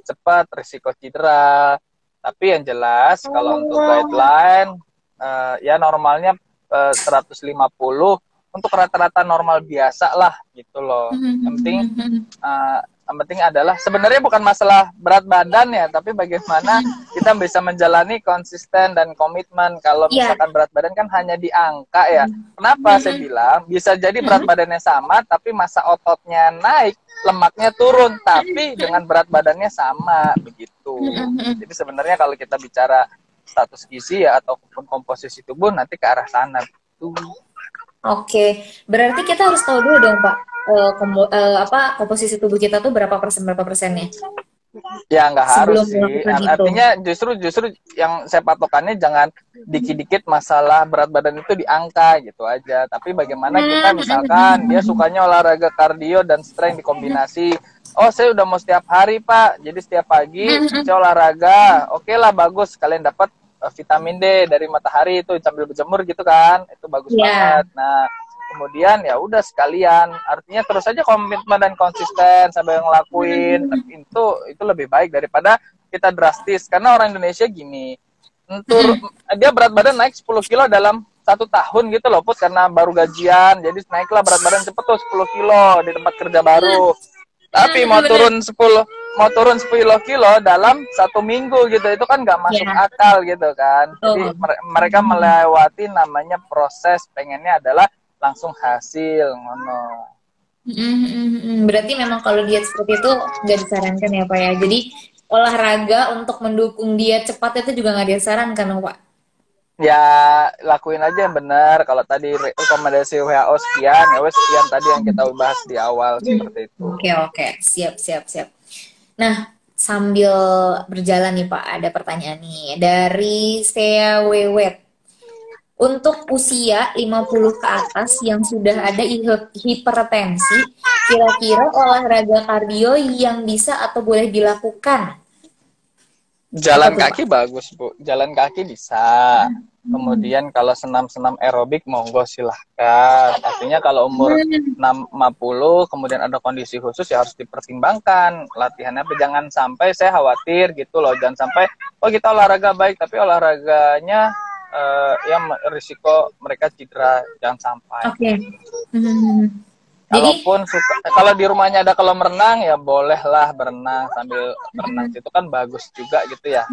Speaker 2: cepat, risiko cedera. Tapi yang jelas, kalau untuk
Speaker 1: Oh.
Speaker 2: guideline, ya normalnya 150 untuk rata-rata normal biasa lah, gitu loh. Yang penting uh, yang penting adalah sebenarnya bukan masalah berat badan ya, tapi bagaimana kita bisa menjalani konsisten dan komitmen. Kalau
Speaker 1: Iya.
Speaker 2: misalkan berat badan kan hanya di angka ya. Kenapa saya bilang bisa jadi berat badannya sama tapi masa ototnya naik, lemaknya turun, tapi dengan berat badannya sama begitu. Jadi sebenarnya kalau kita bicara status gizi ya ataupun komposisi tubuh, nanti ke arah sana tuh.
Speaker 1: Oke, berarti kita harus tahu dulu dong Pak, apa komposisi tubuh kita tuh berapa persennya
Speaker 2: Ya nggak harus
Speaker 1: sebelum
Speaker 2: sih.
Speaker 1: melakukan itu.
Speaker 2: Artinya justru yang saya patokannya jangan dikit-dikit masalah berat badan itu di angka gitu aja. Tapi bagaimana kita misalkan dia sukanya olahraga kardio dan strength dikombinasi. Oh saya udah mau setiap hari Pak. Jadi setiap pagi saya olahraga. Oke lah bagus. Kalian dapat vitamin D dari matahari itu sambil berjemur gitu kan, itu bagus
Speaker 1: Iya.
Speaker 2: banget. Nah, kemudian ya udah sekalian, artinya terus aja komitmen dan konsisten sambil ngelakuin, itu lebih baik daripada kita drastis. Karena orang Indonesia gini, dia berat badan naik 10 kilo dalam 1 tahun gitu loh Put, karena baru gajian, jadi naiklah berat badan cepet tuh 10 kilo di tempat kerja baru. Tapi mau turun 10 kilo dalam 1 minggu gitu, itu kan nggak masuk
Speaker 1: Iya.
Speaker 2: akal gitu kan. Jadi
Speaker 1: Betul.
Speaker 2: mereka melewati namanya proses, pengennya adalah langsung hasil ngono.
Speaker 1: Berarti memang kalau diet seperti itu nggak disarankan ya Pak ya. Jadi olahraga untuk mendukung diet cepat itu juga nggak disarankan loh Pak.
Speaker 2: Ya lakuin aja yang benar. Kalau tadi rekomendasi WHO sekian, ya wes sekian tadi yang kita bahas di awal seperti itu.
Speaker 1: Oke, oke. Siap, siap, siap. Nah, sambil berjalan nih Pak, ada pertanyaan nih dari Sea Wewet. Untuk usia 50 ke atas yang sudah ada hipertensi, kira-kira olahraga kardio yang bisa atau boleh dilakukan? Apa
Speaker 2: Jalan
Speaker 1: tuh Pak?
Speaker 2: kaki bagus, Bu. Jalan kaki bisa. Kemudian kalau senam-senam aerobik, monggo silahkan. Artinya kalau umur 50, kemudian ada kondisi khusus, ya harus dipertimbangkan latihannya. Tapi jangan sampai, saya khawatir gitu loh, jangan sampai, oh kita olahraga baik, tapi olahraganya yang risiko mereka cedera, jangan sampai.
Speaker 1: Oke. Hmm. Jadi,
Speaker 2: Kalaupun kalau di rumahnya ada kolam renang, ya bolehlah berenang sambil berenang, itu kan bagus juga gitu ya.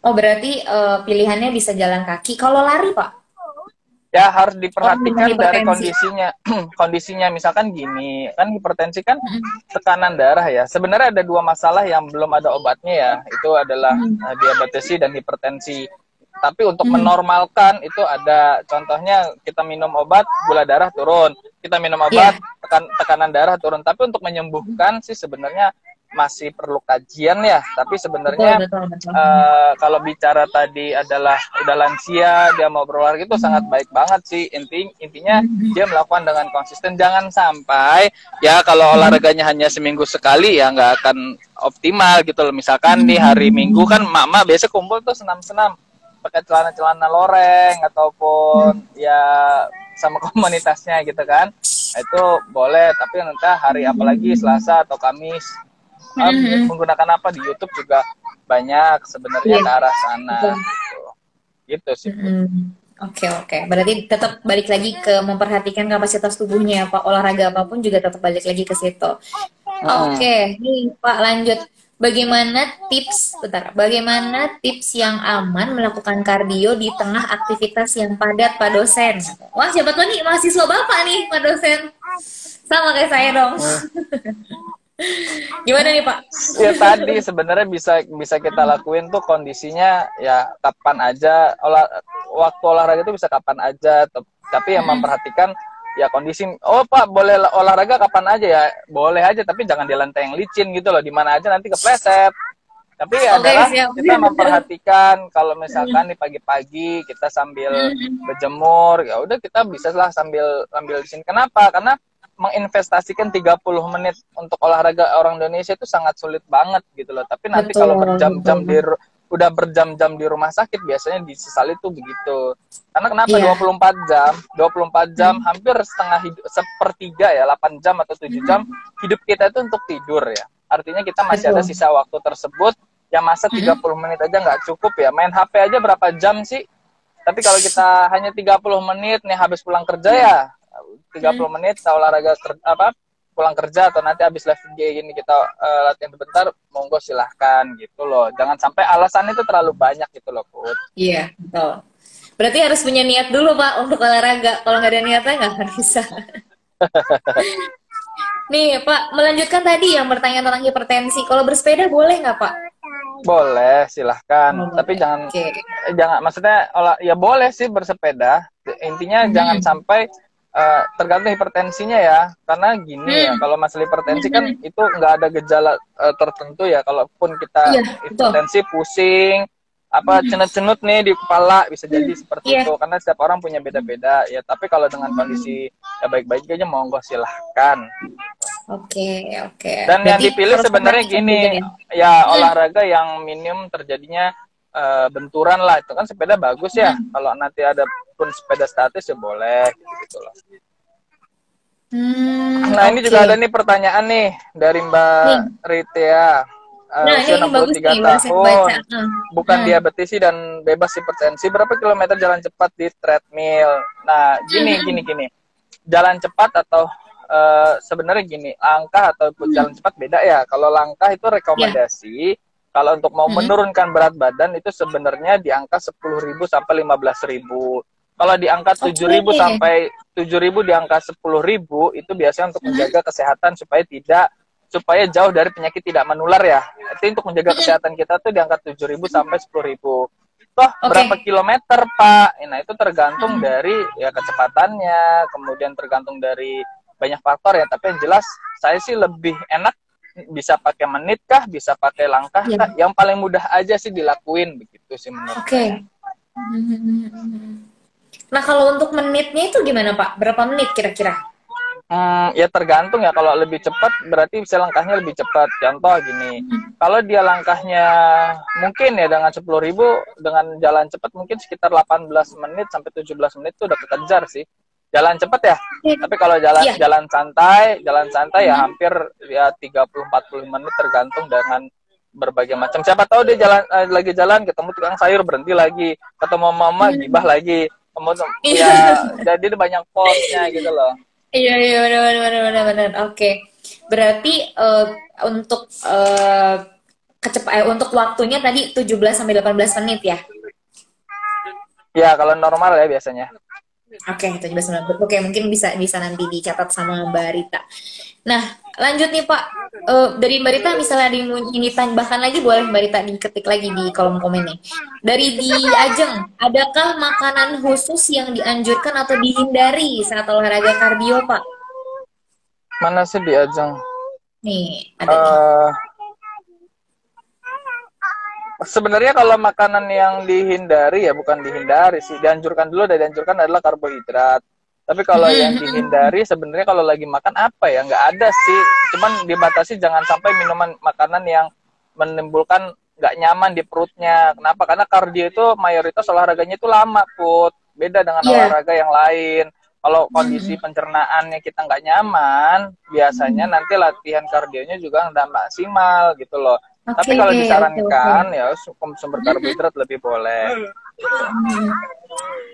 Speaker 1: oh berarti pilihannya bisa jalan kaki. Kalau lari Pak?
Speaker 2: Ya harus
Speaker 1: Orang dengan
Speaker 2: diperhatikan dari
Speaker 1: hipertensi.
Speaker 2: kondisinya. Kondisinya misalkan gini, kan hipertensi kan tekanan darah ya. Sebenarnya ada 2 masalah yang belum ada obatnya ya. Itu adalah diabetes dan hipertensi. Tapi untuk menormalkan itu ada, contohnya kita minum obat, gula darah turun. Kita minum obat,
Speaker 1: Iya,
Speaker 2: tekanan darah turun. Tapi untuk menyembuhkan sih sebenarnya masih perlu kajian ya. Tapi
Speaker 1: betul,
Speaker 2: sebenarnya
Speaker 1: betul, betul.
Speaker 2: kalau bicara tadi adalah udah lansia, dia mau berolahraga, itu sangat baik banget sih. Intinya dia melakukan dengan konsisten. Jangan sampai ya kalau olahraganya hanya seminggu sekali ya nggak akan optimal gitu loh. Misalkan di hari Minggu kan mak-mak biasa kumpul tuh senam-senam pakai celana-celana loreng ataupun ya sama komunitasnya gitu kan. Nah, itu boleh, tapi nanti hari apalagi Selasa atau Kamis menggunakan apa di YouTube juga banyak sebenarnya
Speaker 1: Iya,
Speaker 2: ke arah sana
Speaker 1: betul.
Speaker 2: gitu sih.
Speaker 1: Oke, oke. Berarti tetap balik lagi ke memperhatikan kapasitas tubuhnya, Pak. Olahraga apapun juga tetap balik lagi ke situ. Oke, nih Pak lanjut. Bagaimana tips yang aman melakukan kardio di tengah aktivitas yang padat, Pak dosen? Wah, siapa tuh nih mahasiswa Bapak nih, Pak dosen. Sama kayak saya dong. Gimana nih, Pak?
Speaker 2: Ya tadi sebenarnya bisa kita lakuin tuh kondisinya ya kapan aja, waktu olahraga itu bisa kapan aja, tapi yang memperhatikan ya kondisi. Oh Pak, boleh olahraga kapan aja ya, boleh aja, tapi jangan di lantai yang licin gitu loh, di mana aja nanti kepleset. Tapi
Speaker 1: Oke,
Speaker 2: adalah
Speaker 1: siap.
Speaker 2: kita memperhatikan kalau misalkan di pagi-pagi kita sambil berjemur, ya udah kita bisa lah sambil di sini. Kenapa? Karena menginvestasikan 30 menit untuk olahraga orang Indonesia itu sangat sulit banget gitu loh. Tapi nanti
Speaker 1: Betul,
Speaker 2: kalau berjam-jam
Speaker 1: betul.
Speaker 2: udah berjam-jam di rumah sakit, biasanya disesali tuh begitu. Karena kenapa?
Speaker 1: Iya.
Speaker 2: 24 jam hampir setengah sepertiga ya, 8 jam atau 7 jam hidup kita itu untuk tidur ya. Artinya kita masih ada
Speaker 1: Betul.
Speaker 2: sisa waktu tersebut, ya masa 30 menit aja nggak cukup ya. Main HP aja berapa jam sih? Tapi kalau kita hanya 30 menit nih habis pulang kerja ya, 30 menit kita olahraga pulang kerja atau nanti habis live gini kita latihan sebentar, monggo silahkan gitu loh. Jangan sampai alasan itu terlalu banyak gitu loh, Put.
Speaker 1: Iya, betul. Berarti harus punya niat dulu, Pak, untuk olahraga. Kalau nggak ada niatnya, nggak akan bisa. Nih, Pak, melanjutkan tadi yang bertanya tentang hipertensi. Kalau bersepeda boleh nggak, Pak?
Speaker 2: Boleh, silahkan.
Speaker 1: Oh,
Speaker 2: Tapi
Speaker 1: boleh.
Speaker 2: jangan,
Speaker 1: Oke.
Speaker 2: maksudnya ya boleh sih bersepeda. Intinya jangan sampai tergantung hipertensinya ya. Karena gini ya, kalau masalah hipertensi kan itu nggak ada gejala tertentu ya. Kalaupun kita
Speaker 1: Iya, betul.
Speaker 2: hipertensi, pusing, cenut-cenut nih di kepala, bisa jadi seperti
Speaker 1: Iya.
Speaker 2: itu. Karena setiap orang punya beda-beda ya. Tapi kalau dengan kondisi ya baik-baik aja, monggo silahkan.
Speaker 1: Oke, oke.
Speaker 2: Dan yang
Speaker 1: Berarti
Speaker 2: dipilih
Speaker 1: harus
Speaker 2: sebenarnya
Speaker 1: perhatikan juga
Speaker 2: gini,
Speaker 1: ya.
Speaker 2: ya olahraga yang minim terjadinya benturan lah. Itu kan sepeda bagus ya. Kalau nanti ada pun sepeda statis ya boleh gitu loh. Nah, ini
Speaker 1: Oke.
Speaker 2: juga ada nih pertanyaan nih dari Mbak
Speaker 1: Nih,
Speaker 2: Ritea.
Speaker 1: nah
Speaker 2: Usia
Speaker 1: ini bagus
Speaker 2: 63
Speaker 1: nih, baru saya baca.
Speaker 2: tahun, bukan diabetisi dan bebas hipertensi. Berapa kilometer jalan cepat di treadmill? Nah, gini. Jalan cepat atau sebenarnya gini, langkah ataupun jalan cepat beda ya. Kalau langkah itu
Speaker 1: Ya.
Speaker 2: rekomendasi, kalau untuk mau menurunkan berat badan itu sebenarnya di angka 10.000 sampai 15.000. Kalau di angka 7.000
Speaker 1: Oke.
Speaker 2: sampai 7.000 di angka 10.000 itu biasanya untuk menjaga kesehatan supaya jauh dari penyakit tidak menular ya. Itu untuk menjaga kesehatan kita tuh di angka 7.000 sampai 10.000. Toh berapa
Speaker 1: Oke.
Speaker 2: kilometer Pak? Nah itu tergantung dari ya kecepatannya, kemudian tergantung dari banyak faktor ya. Tapi yang jelas saya sih lebih enak bisa pakai menit kah, bisa pakai langkah
Speaker 1: Ya.
Speaker 2: kah. Yang paling mudah aja sih dilakuin begitu sih menurut saya.
Speaker 1: Oke. Nah, kalau untuk menitnya itu gimana, Pak? Berapa menit kira-kira?
Speaker 2: Ya tergantung ya. Kalau lebih cepat berarti bisa langkahnya lebih cepat. Contoh gini, kalau dia langkahnya mungkin ya dengan 10.000 dengan jalan cepat mungkin sekitar 18 menit sampai 17 menit itu udah kekejar sih. Jalan cepat ya. Tapi kalau jalan
Speaker 1: Iya.
Speaker 2: jalan santai ya hampir ya 30-40 menit tergantung dengan berbagai macam. Siapa tahu dia lagi jalan ketemu tukang sayur berhenti lagi, ketemu mama gibah lagi. Kemudian ya
Speaker 1: Iya.
Speaker 2: jadi banyak posnya gitu loh.
Speaker 1: Iya, iya, benar, benar, benar, benar, benar. Oke. Berarti untuk untuk waktunya tadi 17 sampai 18 menit ya?
Speaker 2: Ya, kalau normal ya biasanya.
Speaker 1: Oke, 17 menit. Oke, mungkin bisa bisa nanti dicatat sama Mbak Rita. Nah, lanjut nih Pak. Dari Mbak Rita misalnya ada yang ingin ditambahkan lagi, boleh Mbak Rita diketik lagi di kolom komennya. Dari di Ajeng, adakah makanan khusus yang dianjurkan atau dihindari saat olahraga kardio, Pak?
Speaker 2: Mana sih di Ajeng?
Speaker 1: Nih, ada nih.
Speaker 2: Eh Sebenarnya kalau makanan yang dihindari ya bukan dihindari sih, dianjurkan dulu dan dianjurkan adalah karbohidrat. Tapi kalau yang dihindari sebenarnya kalau lagi makan apa ya nggak ada sih, cuman dibatasi jangan sampai minuman makanan yang menimbulkan nggak nyaman di perutnya. Kenapa? Karena kardio itu mayoritas olahraganya itu lama, Put. Beda dengan
Speaker 1: Iya.
Speaker 2: olahraga yang lain. Kalau kondisi pencernaannya kita nggak nyaman, biasanya nanti latihan kardionya juga nggak maksimal gitu loh.
Speaker 1: Oke,
Speaker 2: Tapi kalau
Speaker 1: oke, oke.
Speaker 2: disarankan ya sumber karbohidrat lebih boleh.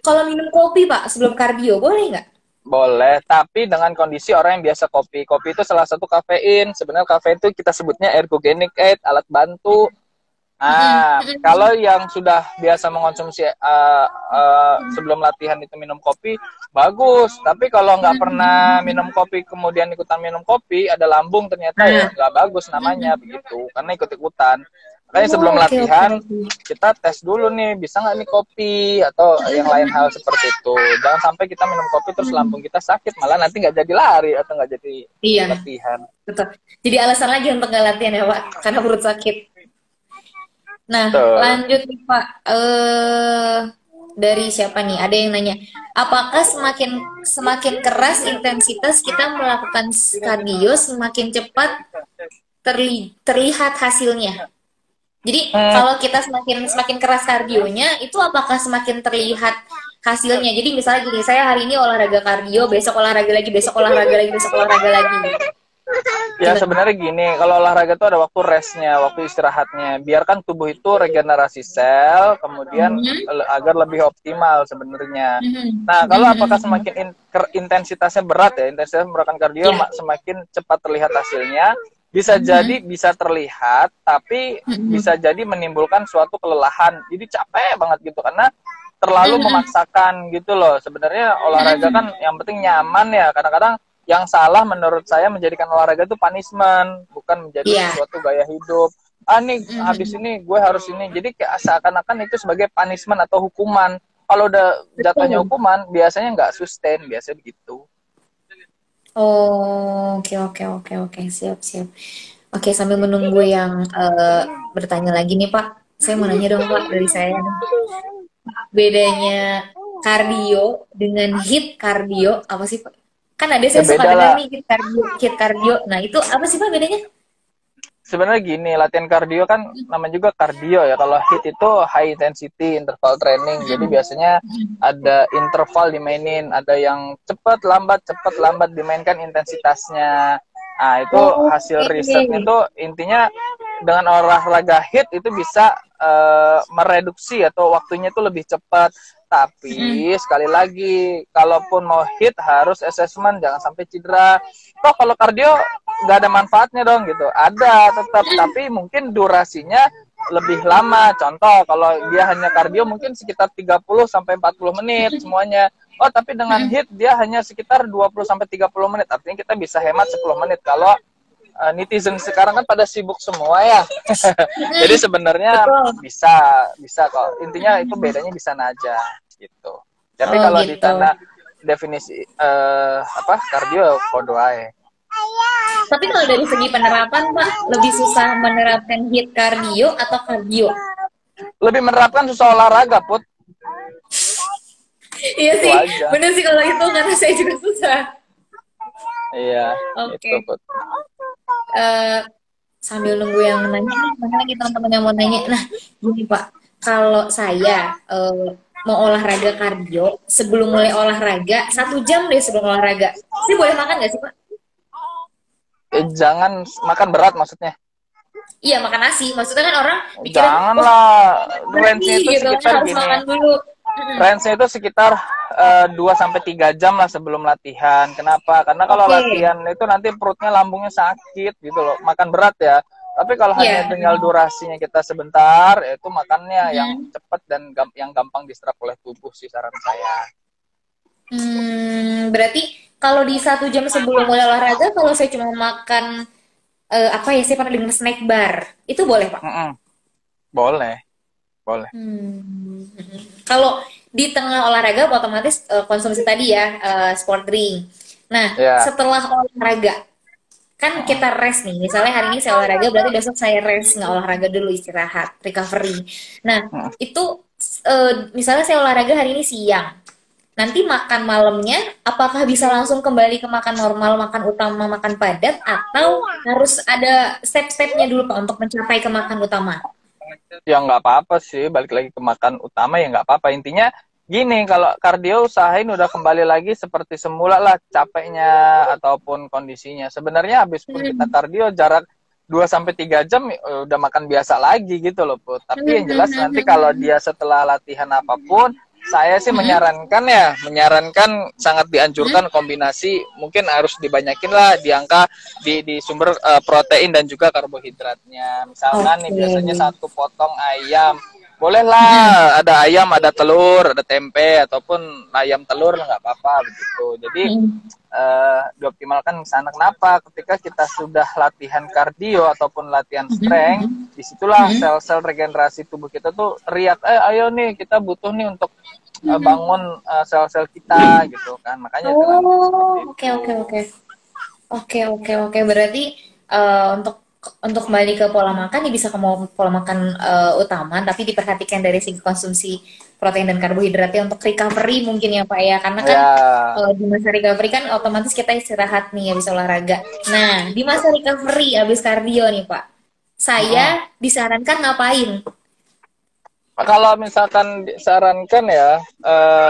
Speaker 1: Kalau minum kopi, Pak, sebelum kardio, boleh nggak?
Speaker 2: Boleh, tapi dengan kondisi orang yang biasa kopi. Kopi itu salah satu kafein. Sebenarnya kafein itu kita sebutnya ergogenic aid, alat bantu. Nah, kalau yang sudah biasa mengonsumsi sebelum latihan itu minum kopi, bagus. Tapi kalau nggak pernah minum kopi, kemudian ikutan minum kopi, ada lambung ternyata ya nggak bagus namanya begitu, karena ikut-ikutan. Makanya sebelum
Speaker 1: Oh, oke, oke,
Speaker 2: latihan,
Speaker 1: oke.
Speaker 2: kita tes dulu nih, bisa nggak nih kopi, atau yang lain hal seperti itu. Jangan sampai kita minum kopi terus lambung kita sakit, malah nanti nggak jadi lari atau nggak jadi
Speaker 1: Iya,
Speaker 2: latihan.
Speaker 1: betul. Jadi alasan lagi untuk nggak latihan ya, Pak, karena perut sakit. Nah,
Speaker 2: Tuh.
Speaker 1: lanjut nih, Pak. Dari siapa nih? Ada yang nanya, apakah semakin semakin keras intensitas kita melakukan kardio, semakin cepat terlihat hasilnya? Jadi
Speaker 2: Hmm,
Speaker 1: kalau kita semakin semakin keras kardionya, itu apakah semakin terlihat hasilnya? Jadi misalnya gini, saya hari ini olahraga kardio, besok olahraga lagi, besok olahraga lagi, besok olahraga lagi.
Speaker 2: Ya
Speaker 1: Gimana?
Speaker 2: sebenarnya gini, kalau olahraga itu ada waktu restnya, waktu istirahatnya. Biarkan tubuh itu regenerasi sel, kemudian agar lebih optimal sebenarnya. Nah, kalau apakah semakin intensitasnya berat ya, intensitas melakukan kardio
Speaker 1: Ya.
Speaker 2: semakin cepat terlihat hasilnya, bisa jadi bisa terlihat, tapi bisa jadi menimbulkan suatu kelelahan. Jadi capek banget gitu karena terlalu memaksakan gitu loh. Sebenarnya olahraga kan yang penting nyaman ya. Kadang-kadang yang salah menurut saya menjadikan olahraga itu punishment, bukan menjadi
Speaker 1: Iya.
Speaker 2: sesuatu gaya hidup. Ah nih habis ini gue harus ini. Jadi kayak seakan-akan itu sebagai punishment atau hukuman. Kalau udah jatuhnya
Speaker 1: Betul.
Speaker 2: hukuman, biasanya nggak sustain, biasanya begitu.
Speaker 1: Oh, oke, oke, oke, oke, siap, siap. Oke, sambil menunggu yang bertanya lagi nih, Pak. Saya mau nanya dong, Pak, dari saya nih. Bedanya kardio dengan hit kardio apa sih, Pak? Kan ada
Speaker 2: Ya
Speaker 1: saya suka
Speaker 2: beda
Speaker 1: dengar
Speaker 2: lah.
Speaker 1: nih hit cardio. Nah, itu apa sih Pak bedanya?
Speaker 2: Sebenarnya gini, latihan kardio kan namanya juga kardio ya. Kalau HIIT itu high intensity interval training. Jadi biasanya ada interval dimainin, ada yang cepat lambat dimainkan intensitasnya. Nah, itu hasil
Speaker 1: Oke.
Speaker 2: risetnya tuh intinya dengan olahraga HIIT itu bisa mereduksi atau waktunya itu lebih cepat. Tapi sekali lagi, kalaupun mau HIIT harus assessment, jangan sampai cedera. Toh kalau kardio nggak ada manfaatnya dong gitu. Ada tetap, tapi mungkin durasinya lebih lama. Contoh, kalau dia hanya kardio mungkin sekitar 30 sampai 40 menit semuanya. Oh, tapi dengan HIIT dia hanya sekitar 20 sampai 30 menit. Artinya kita bisa hemat 10 menit. Kalau netizen sekarang kan pada sibuk semua ya. Jadi sebenarnya
Speaker 1: Betul.
Speaker 2: bisa kok. Intinya itu bedanya di sana aja gitu. Tapi
Speaker 1: Oh
Speaker 2: kalau di
Speaker 1: gitu.
Speaker 2: sana definisi apa kardio podo ae.
Speaker 1: Tapi kalau dari segi penerapan, Pak, lebih susah menerapkan hit kardio atau kardio?
Speaker 2: Lebih menerapkan susah olahraga, Put.
Speaker 1: Iya
Speaker 2: Itu
Speaker 1: sih,
Speaker 2: aja.
Speaker 1: bener sih kalau itu karena saya juga susah.
Speaker 2: Iya, itu,
Speaker 1: Oke.
Speaker 2: Put.
Speaker 1: Eh, Sambil nunggu yang nanya nih, mana lagi teman-teman yang mau nanya. Nah, gini Pak, kalau saya mau olahraga kardio, sebelum mulai olahraga, 1 jam deh sebelum olahraga. Ini boleh makan nggak sih Pak?
Speaker 2: Jangan makan berat maksudnya.
Speaker 1: Iya, makan nasi. Maksudnya kan orang pikiran, wah
Speaker 2: Janganlah.
Speaker 1: berarti
Speaker 2: Range-nya itu
Speaker 1: gitu kan
Speaker 2: sekitar
Speaker 1: harus
Speaker 2: gini.
Speaker 1: makan dulu. Mm-mm.
Speaker 2: Range-nya itu sekitar 2 sampai 3 jam lah sebelum latihan. Kenapa? Karena kalau
Speaker 1: Oke.
Speaker 2: latihan itu nanti perutnya lambungnya sakit gitu loh. Makan berat ya. Tapi kalau hanya
Speaker 1: Iya.
Speaker 2: tinggal durasinya kita sebentar, itu makannya yang
Speaker 1: Mm-mm.
Speaker 2: cepat dan yang gampang diserap oleh tubuh sih saran saya.
Speaker 1: Berarti kalau di 1 jam sebelum mulai olahraga, kalau saya cuma makan apa ya, saya pernah dengar snack bar, itu boleh Pak?
Speaker 2: Mm-mm. Boleh, boleh.
Speaker 1: Kalau di tengah olahraga, otomatis konsumsi tadi ya, sport drink. Nah,
Speaker 2: Ya.
Speaker 1: setelah olahraga, kan
Speaker 2: Mm-mm.
Speaker 1: kita rest nih. Misalnya hari ini saya olahraga, berarti besok saya rest, nggak olahraga dulu, istirahat, recovery. Nah,
Speaker 2: Mm-mm.
Speaker 1: itu misalnya saya olahraga hari ini siang. Nanti makan malamnya, apakah bisa langsung kembali ke makan normal, makan utama, makan padat, atau harus ada step-stepnya dulu Pak untuk mencapai ke makan utama?
Speaker 2: Ya nggak apa-apa sih, balik lagi ke makan utama ya nggak apa-apa. Intinya gini, kalau kardio usahain udah kembali lagi seperti semula lah capeknya ataupun kondisinya. Sebenarnya habis pun kita
Speaker 1: Hmm.
Speaker 2: kardio jarak 2 sampai 3 jam udah makan biasa lagi gitu loh, Put. Tapi yang jelas nanti kalau dia setelah latihan apapun, saya sih menyarankan sangat dianjurkan kombinasi, mungkin harus dibanyakin lah di angka di sumber protein dan juga karbohidratnya. Misalkan nih
Speaker 1: Oke.
Speaker 2: biasanya 1 potong ayam, bolehlah ada ayam, ada telur, ada tempe ataupun ayam telur nggak apa-apa begitu. Jadi dioptimalkan ke sana. Kenapa? Ketika kita sudah latihan kardio ataupun latihan strength, disitulah sel-sel regenerasi tubuh kita tuh teriak, ayo nih kita butuh nih untuk bangun sel-sel kita gitu kan. Makanya dengan seperti
Speaker 1: Oh, oke
Speaker 2: itu.
Speaker 1: oke oke. Oke oke oke. Berarti untuk kembali ke pola makan ya bisa ke pola makan utama, tapi diperhatikan dari segi konsumsi protein dan karbohidratnya untuk recovery mungkin ya Pak ya. Karena kan
Speaker 2: Ya,
Speaker 1: di masa recovery kan otomatis kita istirahat nih habis olahraga. Nah, di masa recovery habis kardio nih Pak, saya disarankan ngapain?
Speaker 2: kalau misalkan disarankan ya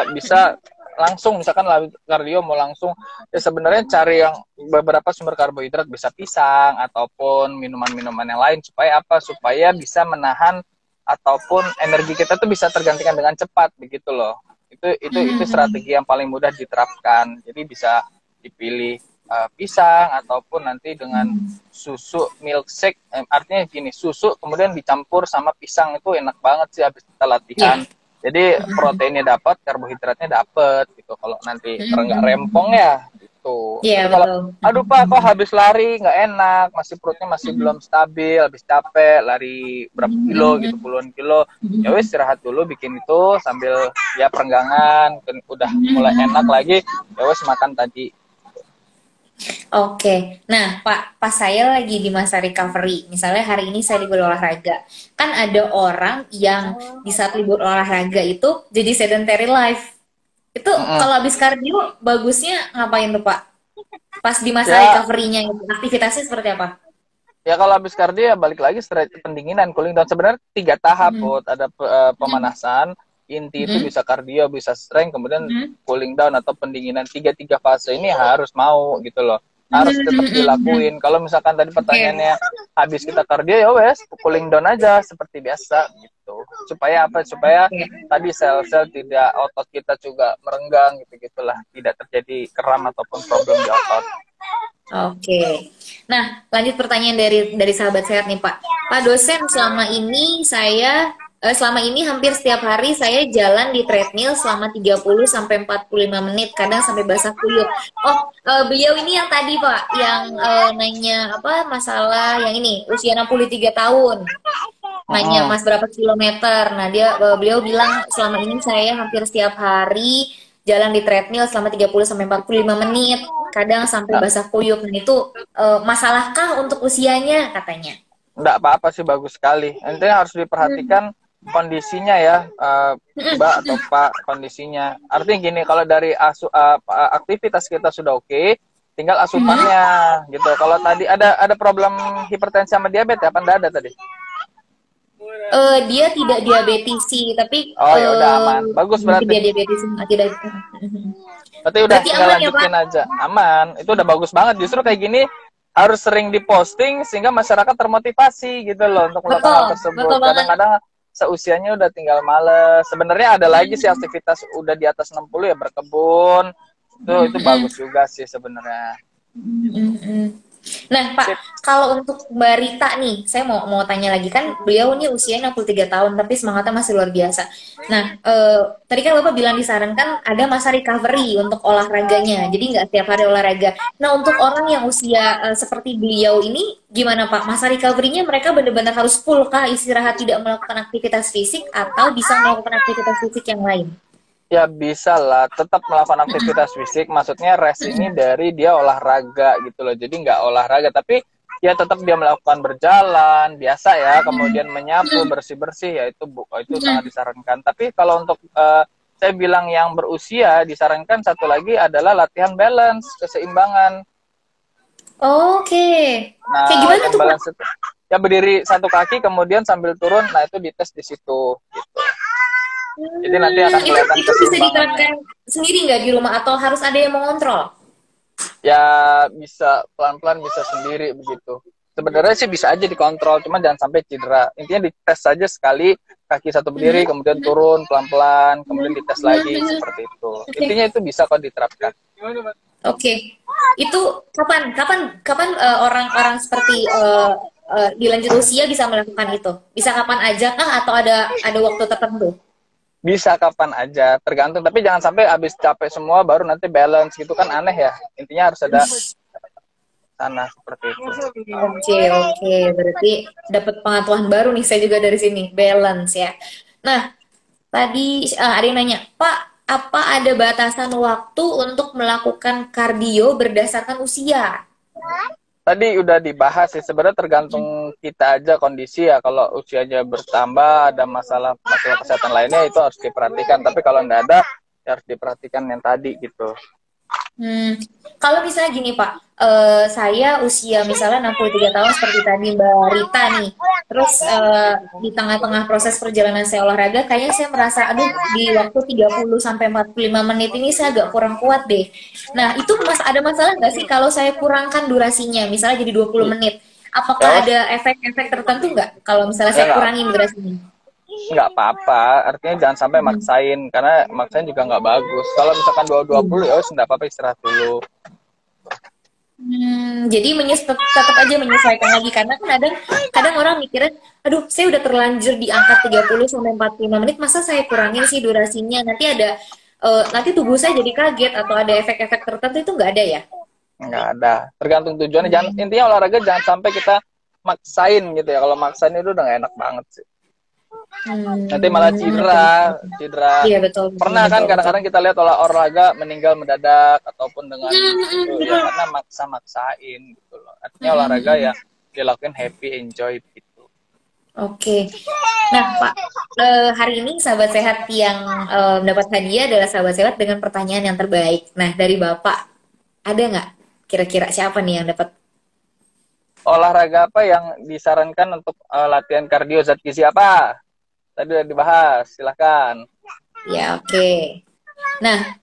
Speaker 2: bisa langsung misalkan kardio mau langsung ya sebenarnya cari yang beberapa sumber karbohidrat bisa pisang ataupun minuman-minuman yang lain supaya apa? Supaya bisa menahan ataupun energi kita tuh bisa tergantikan dengan cepat begitu loh. Itu strategi yang paling mudah diterapkan. Jadi bisa dipilih pisang ataupun nanti dengan susu milkshake, artinya gini, susu kemudian dicampur sama pisang itu enak banget sih habis kita latihan.
Speaker 1: Ya.
Speaker 2: Jadi proteinnya dapat, karbohidratnya dapat gitu. Kalau nanti nggak rempong ya gitu.
Speaker 1: Iya
Speaker 2: Tapi kalau
Speaker 1: betul.
Speaker 2: aduh Pak kok habis lari nggak enak, masih perutnya masih belum stabil, habis capek lari berapa kilo gitu, puluhan kilo, ya wes istirahat dulu bikin itu sambil ya perenggangan, udah mulai enak lagi, ya wes makan tadi.
Speaker 1: Oke, nah Pak, pas saya lagi di masa recovery, misalnya hari ini saya libur olahraga, kan ada orang yang di saat libur olahraga itu jadi sedentary life. Itu
Speaker 2: Mm-mm.
Speaker 1: kalau habis kardio, bagusnya ngapain tuh Pak? Pas di masa
Speaker 2: Ya,
Speaker 1: recovery-nya itu, aktivitasnya seperti apa?
Speaker 2: ya kalau habis kardio ya balik lagi pendinginan, cooling down. Sebenarnya 3 tahap,
Speaker 1: Mm-mm.
Speaker 2: Put. Ada
Speaker 1: Mm-mm.
Speaker 2: pemanasan, inti itu
Speaker 1: Mm-mm.
Speaker 2: bisa kardio, bisa strength, kemudian
Speaker 1: Mm-mm.
Speaker 2: cooling down atau pendinginan. Tiga fase ini harus mau gitu loh. Harus tetap
Speaker 1: Mm-mm.
Speaker 2: dilakuin. Kalau misalkan tadi
Speaker 1: Oke.
Speaker 2: pertanyaannya habis kita kardio ya wes cooling down aja seperti biasa gitu. Supaya apa? Supaya
Speaker 1: Oke.
Speaker 2: tadi sel-sel tidak, otot kita juga merenggang gitu-gitulah. Tidak terjadi kram ataupun problem di otot.
Speaker 1: Oke. Nah, lanjut pertanyaan dari sahabat sehat nih, Pak. Pak dosen, selama ini hampir setiap hari saya jalan di treadmill selama 30 sampai 45 menit, kadang sampai basah kuyup. Oh, beliau ini yang tadi, Pak, yang nanya apa masalah yang ini, usia 63 tahun. Nanya
Speaker 2: Mm-mm.
Speaker 1: Mas berapa kilometer. Nah, beliau bilang selama ini saya hampir setiap hari jalan di treadmill selama 30 sampai 45 menit, kadang sampai
Speaker 2: Nah,
Speaker 1: basah kuyup. Nah, itu masalahkah untuk usianya katanya?
Speaker 2: enggak apa-apa sih, bagus sekali. Intinya harus
Speaker 1: Hmm.
Speaker 2: diperhatikan kondisinya ya, Mbak atau Pak, kondisinya. Artinya gini, kalau dari aktivitas kita sudah oke, tinggal
Speaker 1: Mhm.
Speaker 2: asupannya gitu. Kalau tadi ada problem hipertensi sama diabetes apa enggak ada tadi?
Speaker 1: Dia tidak diabetes sih, tapi
Speaker 2: Oh ya udah aman. Bagus berarti.
Speaker 1: tidak diabetes, tidak.
Speaker 2: Berarti udah
Speaker 1: Berarti
Speaker 2: tinggal
Speaker 1: aman ya, Pak?
Speaker 2: lanjutin aja. Aman. Itu udah bagus banget. Justru kayak gini harus sering diposting sehingga masyarakat termotivasi gitu loh untuk melakukan hal
Speaker 1: Betul,
Speaker 2: tersebut.
Speaker 1: betul banget.
Speaker 2: Kadang-kadang seusianya udah tinggal males. Sebenarnya ada lagi sih aktivitas udah di atas 60 ya, berkebun. Itu bagus
Speaker 1: Mhm.
Speaker 2: juga sih sebenarnya.
Speaker 1: Mhm. Nah, Pak,
Speaker 2: Sip.
Speaker 1: kalau untuk Mbak Rita nih, saya mau tanya lagi kan beliau nih usianya 63 tahun tapi semangatnya masih luar biasa. Nah, tadi kan Bapak bilang disarankan ada masa recovery untuk olahraganya, jadi nggak setiap hari olahraga. Nah, untuk orang yang usia seperti beliau ini, gimana Pak? Masa recovery-nya mereka benar-benar harus full kah istirahat tidak melakukan aktivitas fisik atau bisa melakukan aktivitas fisik yang lain?
Speaker 2: Ya bisa lah, tetap melakukan aktivitas fisik. Maksudnya rest ini dari dia olahraga gitu loh. Jadi nggak olahraga, tapi ya tetap dia melakukan berjalan biasa ya. Kemudian menyapu, bersih-bersih ya itu sangat disarankan. Tapi kalau untuk saya bilang yang berusia disarankan satu lagi adalah latihan balance, keseimbangan.
Speaker 1: Oke. Kayak
Speaker 2: Nah,
Speaker 1: gimana
Speaker 2: latihan
Speaker 1: tuh, Pak?
Speaker 2: balance itu ya berdiri satu kaki kemudian sambil turun. Nah itu dites di situ. Gitu. Jadi nanti akan
Speaker 1: Itu
Speaker 2: kelihatan
Speaker 1: itu bisa
Speaker 2: keseimbangannya.
Speaker 1: diterapkan sendiri nggak di rumah atau harus ada yang mengontrol?
Speaker 2: Ya bisa pelan-pelan, bisa sendiri begitu. Sebenarnya sih bisa aja dikontrol, cuma jangan sampai cedera. Intinya dites saja sekali, kaki satu berdiri, kemudian turun pelan-pelan, kemudian dites lagi seperti itu.
Speaker 1: Oke,
Speaker 2: Intinya itu bisa kok diterapkan.
Speaker 1: oke. Itu kapan kapan kapan orang-orang seperti di lanjut usia bisa melakukan itu? Bisa kapan aja kah atau ada waktu tertentu?
Speaker 2: Bisa kapan aja, tergantung. Tapi jangan sampai habis capek semua baru nanti balance gitu kan aneh ya. Intinya harus ada sana seperti itu.
Speaker 1: Oke, oke. Berarti dapat pengetahuan baru nih saya juga dari sini, balance ya. Nah, tadi ada yang nanya, Pak, apa ada batasan waktu untuk melakukan kardio berdasarkan usia?
Speaker 2: Tadi udah dibahas sih, sebenarnya tergantung kita aja kondisi ya. Kalau usianya bertambah, ada masalah masalah kesehatan lainnya itu harus diperhatikan. Tapi kalau nggak ada, ya harus diperhatikan yang tadi gitu.
Speaker 1: Hmm, kalau misalnya gini Pak, saya usia misalnya 63 tahun seperti tadi Mbak Rita nih, terus di tengah-tengah proses perjalanan saya olahraga, kayaknya saya merasa, aduh di waktu 30 sampai 45 menit ini saya agak kurang kuat deh. Nah, itu ada masalah nggak sih kalau saya kurangkan durasinya, misalnya jadi 20 menit?
Speaker 2: Ya
Speaker 1: Apakah
Speaker 2: wes,
Speaker 1: ada efek-efek tertentu nggak kalau misalnya
Speaker 2: ya
Speaker 1: saya kurangin durasinya?
Speaker 2: nggak apa-apa. Artinya jangan sampai
Speaker 1: Hmm.
Speaker 2: maksain, karena maksain juga nggak bagus. Kalau misalkan 220 ya wes nggak apa-apa, istirahat dulu.
Speaker 1: Jadi tetap aja menyesuaikan lagi karena kan kadang orang mikirnya, aduh saya udah terlanjur di angka 30 sampai 45 menit, masa saya kurangin sih durasinya, nanti tubuh saya jadi kaget atau ada efek-efek tertentu itu nggak ada ya?
Speaker 2: Nggak ada. Tergantung tujuannya. Jangan,
Speaker 1: Hmm.
Speaker 2: intinya olahraga jangan sampai kita maksain gitu ya. Kalau maksain itu udah nggak enak banget sih. Nanti malah
Speaker 1: Oke, oke,
Speaker 2: cedera,
Speaker 1: oke.
Speaker 2: cedera.
Speaker 1: Iya betul betul
Speaker 2: Pernah kan
Speaker 1: betul betul.
Speaker 2: kadang-kadang kita lihat olahraga meninggal mendadak ataupun dengan itu ya
Speaker 1: Betul.
Speaker 2: karena maksa-maksain gitu loh. Artinya
Speaker 1: Hmm, hmm,
Speaker 2: olahraga
Speaker 1: hmm.
Speaker 2: ya dilakukan happy, enjoy gitu.
Speaker 1: Oke. Nah, Pak, hari ini sahabat sehat yang mendapat hadiah adalah sahabat sehat dengan pertanyaan yang terbaik. Nah, dari Bapak, ada nggak? Kira-kira siapa nih yang dapat?
Speaker 2: Olahraga apa yang disarankan untuk latihan kardio zat gizi apa? Tadi udah dibahas, silahkan.
Speaker 1: Ya, oke. Nah,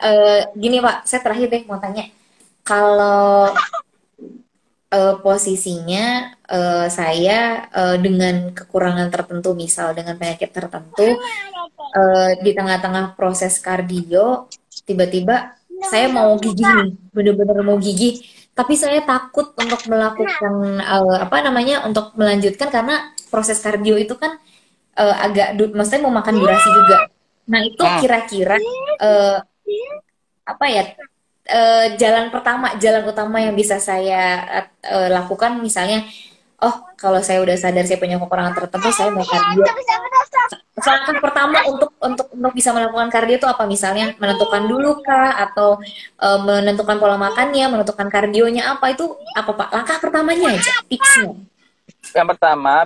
Speaker 1: gini Pak, saya terakhir deh mau tanya. Kalau posisinya saya dengan kekurangan tertentu, misal dengan penyakit tertentu, di tengah-tengah proses kardio, tiba-tiba saya mau gigih nih, bener-bener mau gigih, tapi saya takut untuk melakukan apa namanya, untuk melanjutkan karena proses kardio itu kan maksudnya memakan durasi juga. Nah itu
Speaker 2: Hmm.
Speaker 1: kira-kira eh, apa ya, jalan utama yang bisa saya lakukan misalnya, oh kalau saya udah sadar saya punya kekurangan tertentu, saya mau kardio. Langkah pertama untuk bisa melakukan kardio itu apa? Misalnya menentukan dulu kah, atau menentukan pola makannya, menentukan kardionya apa, itu apa Pak? Langkah pertamanya aja, tipsnya.
Speaker 2: Yang pertama,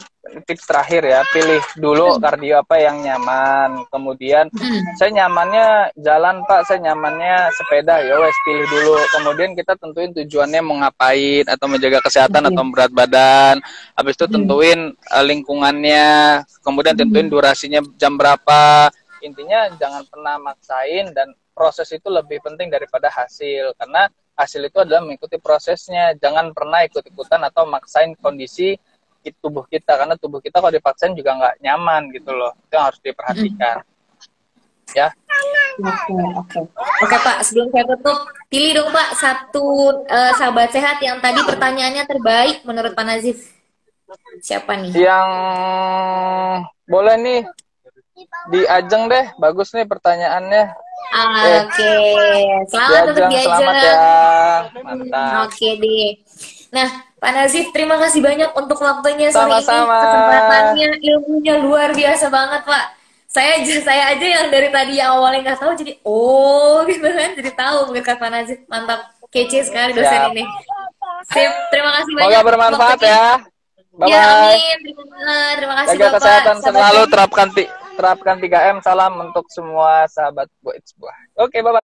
Speaker 2: tips terakhir ya, pilih dulu
Speaker 1: Hmm.
Speaker 2: kardio apa yang nyaman. Kemudian,
Speaker 1: Hmm.
Speaker 2: saya nyamannya jalan Pak, saya nyamannya sepeda, ya wes pilih dulu. Kemudian kita tentuin tujuannya mau ngapain, atau menjaga kesehatan atau
Speaker 1: Oke.
Speaker 2: berat badan. Habis itu
Speaker 1: Hmm.
Speaker 2: tentuin lingkungannya, kemudian tentuin
Speaker 1: Hmm.
Speaker 2: durasinya jam berapa. Intinya jangan pernah maksain, dan proses itu lebih penting daripada hasil. Karena hasil itu adalah mengikuti prosesnya. Jangan pernah ikut-ikutan atau maksain kondisi tubuh kita, karena tubuh kita kalau dipaksain juga nggak nyaman gitu loh. Itu yang harus
Speaker 1: Hmm.
Speaker 2: diperhatikan ya.
Speaker 1: Oke, oke. Oke, Pak, sebelum saya tutup, pilih dong Pak satu sahabat sehat yang tadi pertanyaannya terbaik menurut Pak Nazif. Siapa nih?
Speaker 2: Yang boleh nih di Ajeng deh, bagus nih pertanyaannya.
Speaker 1: Oke,
Speaker 2: Di
Speaker 1: selamat untuk
Speaker 2: Ajeng, selamat
Speaker 1: diajak.
Speaker 2: ya, mantap.
Speaker 1: Oke deh. Nah, Pak Nazif, terima kasih banyak untuk waktunya sore ini,
Speaker 2: Sama-sama.
Speaker 1: kesempatannya, ilmunya luar biasa banget, Pak. Saya aja yang dari tadi yang awalnya nggak tahu, jadi oh gitu kan, jadi tahu berkat Pak Nazif. Mantap, kece sekali dosen
Speaker 2: Siap,
Speaker 1: ini. Sip, terima kasih
Speaker 2: semoga
Speaker 1: banyak
Speaker 2: bermanfaat
Speaker 1: waktunya.
Speaker 2: ya. Bye
Speaker 1: Ya,
Speaker 2: bye.
Speaker 1: amin. Terima kasih
Speaker 2: Jaga
Speaker 1: Bapak.
Speaker 2: kesehatan
Speaker 1: Sahabat
Speaker 2: selalu,
Speaker 1: sehat.
Speaker 2: terapkan 3M. Salam untuk semua sahabat buat. Oke, bye bye.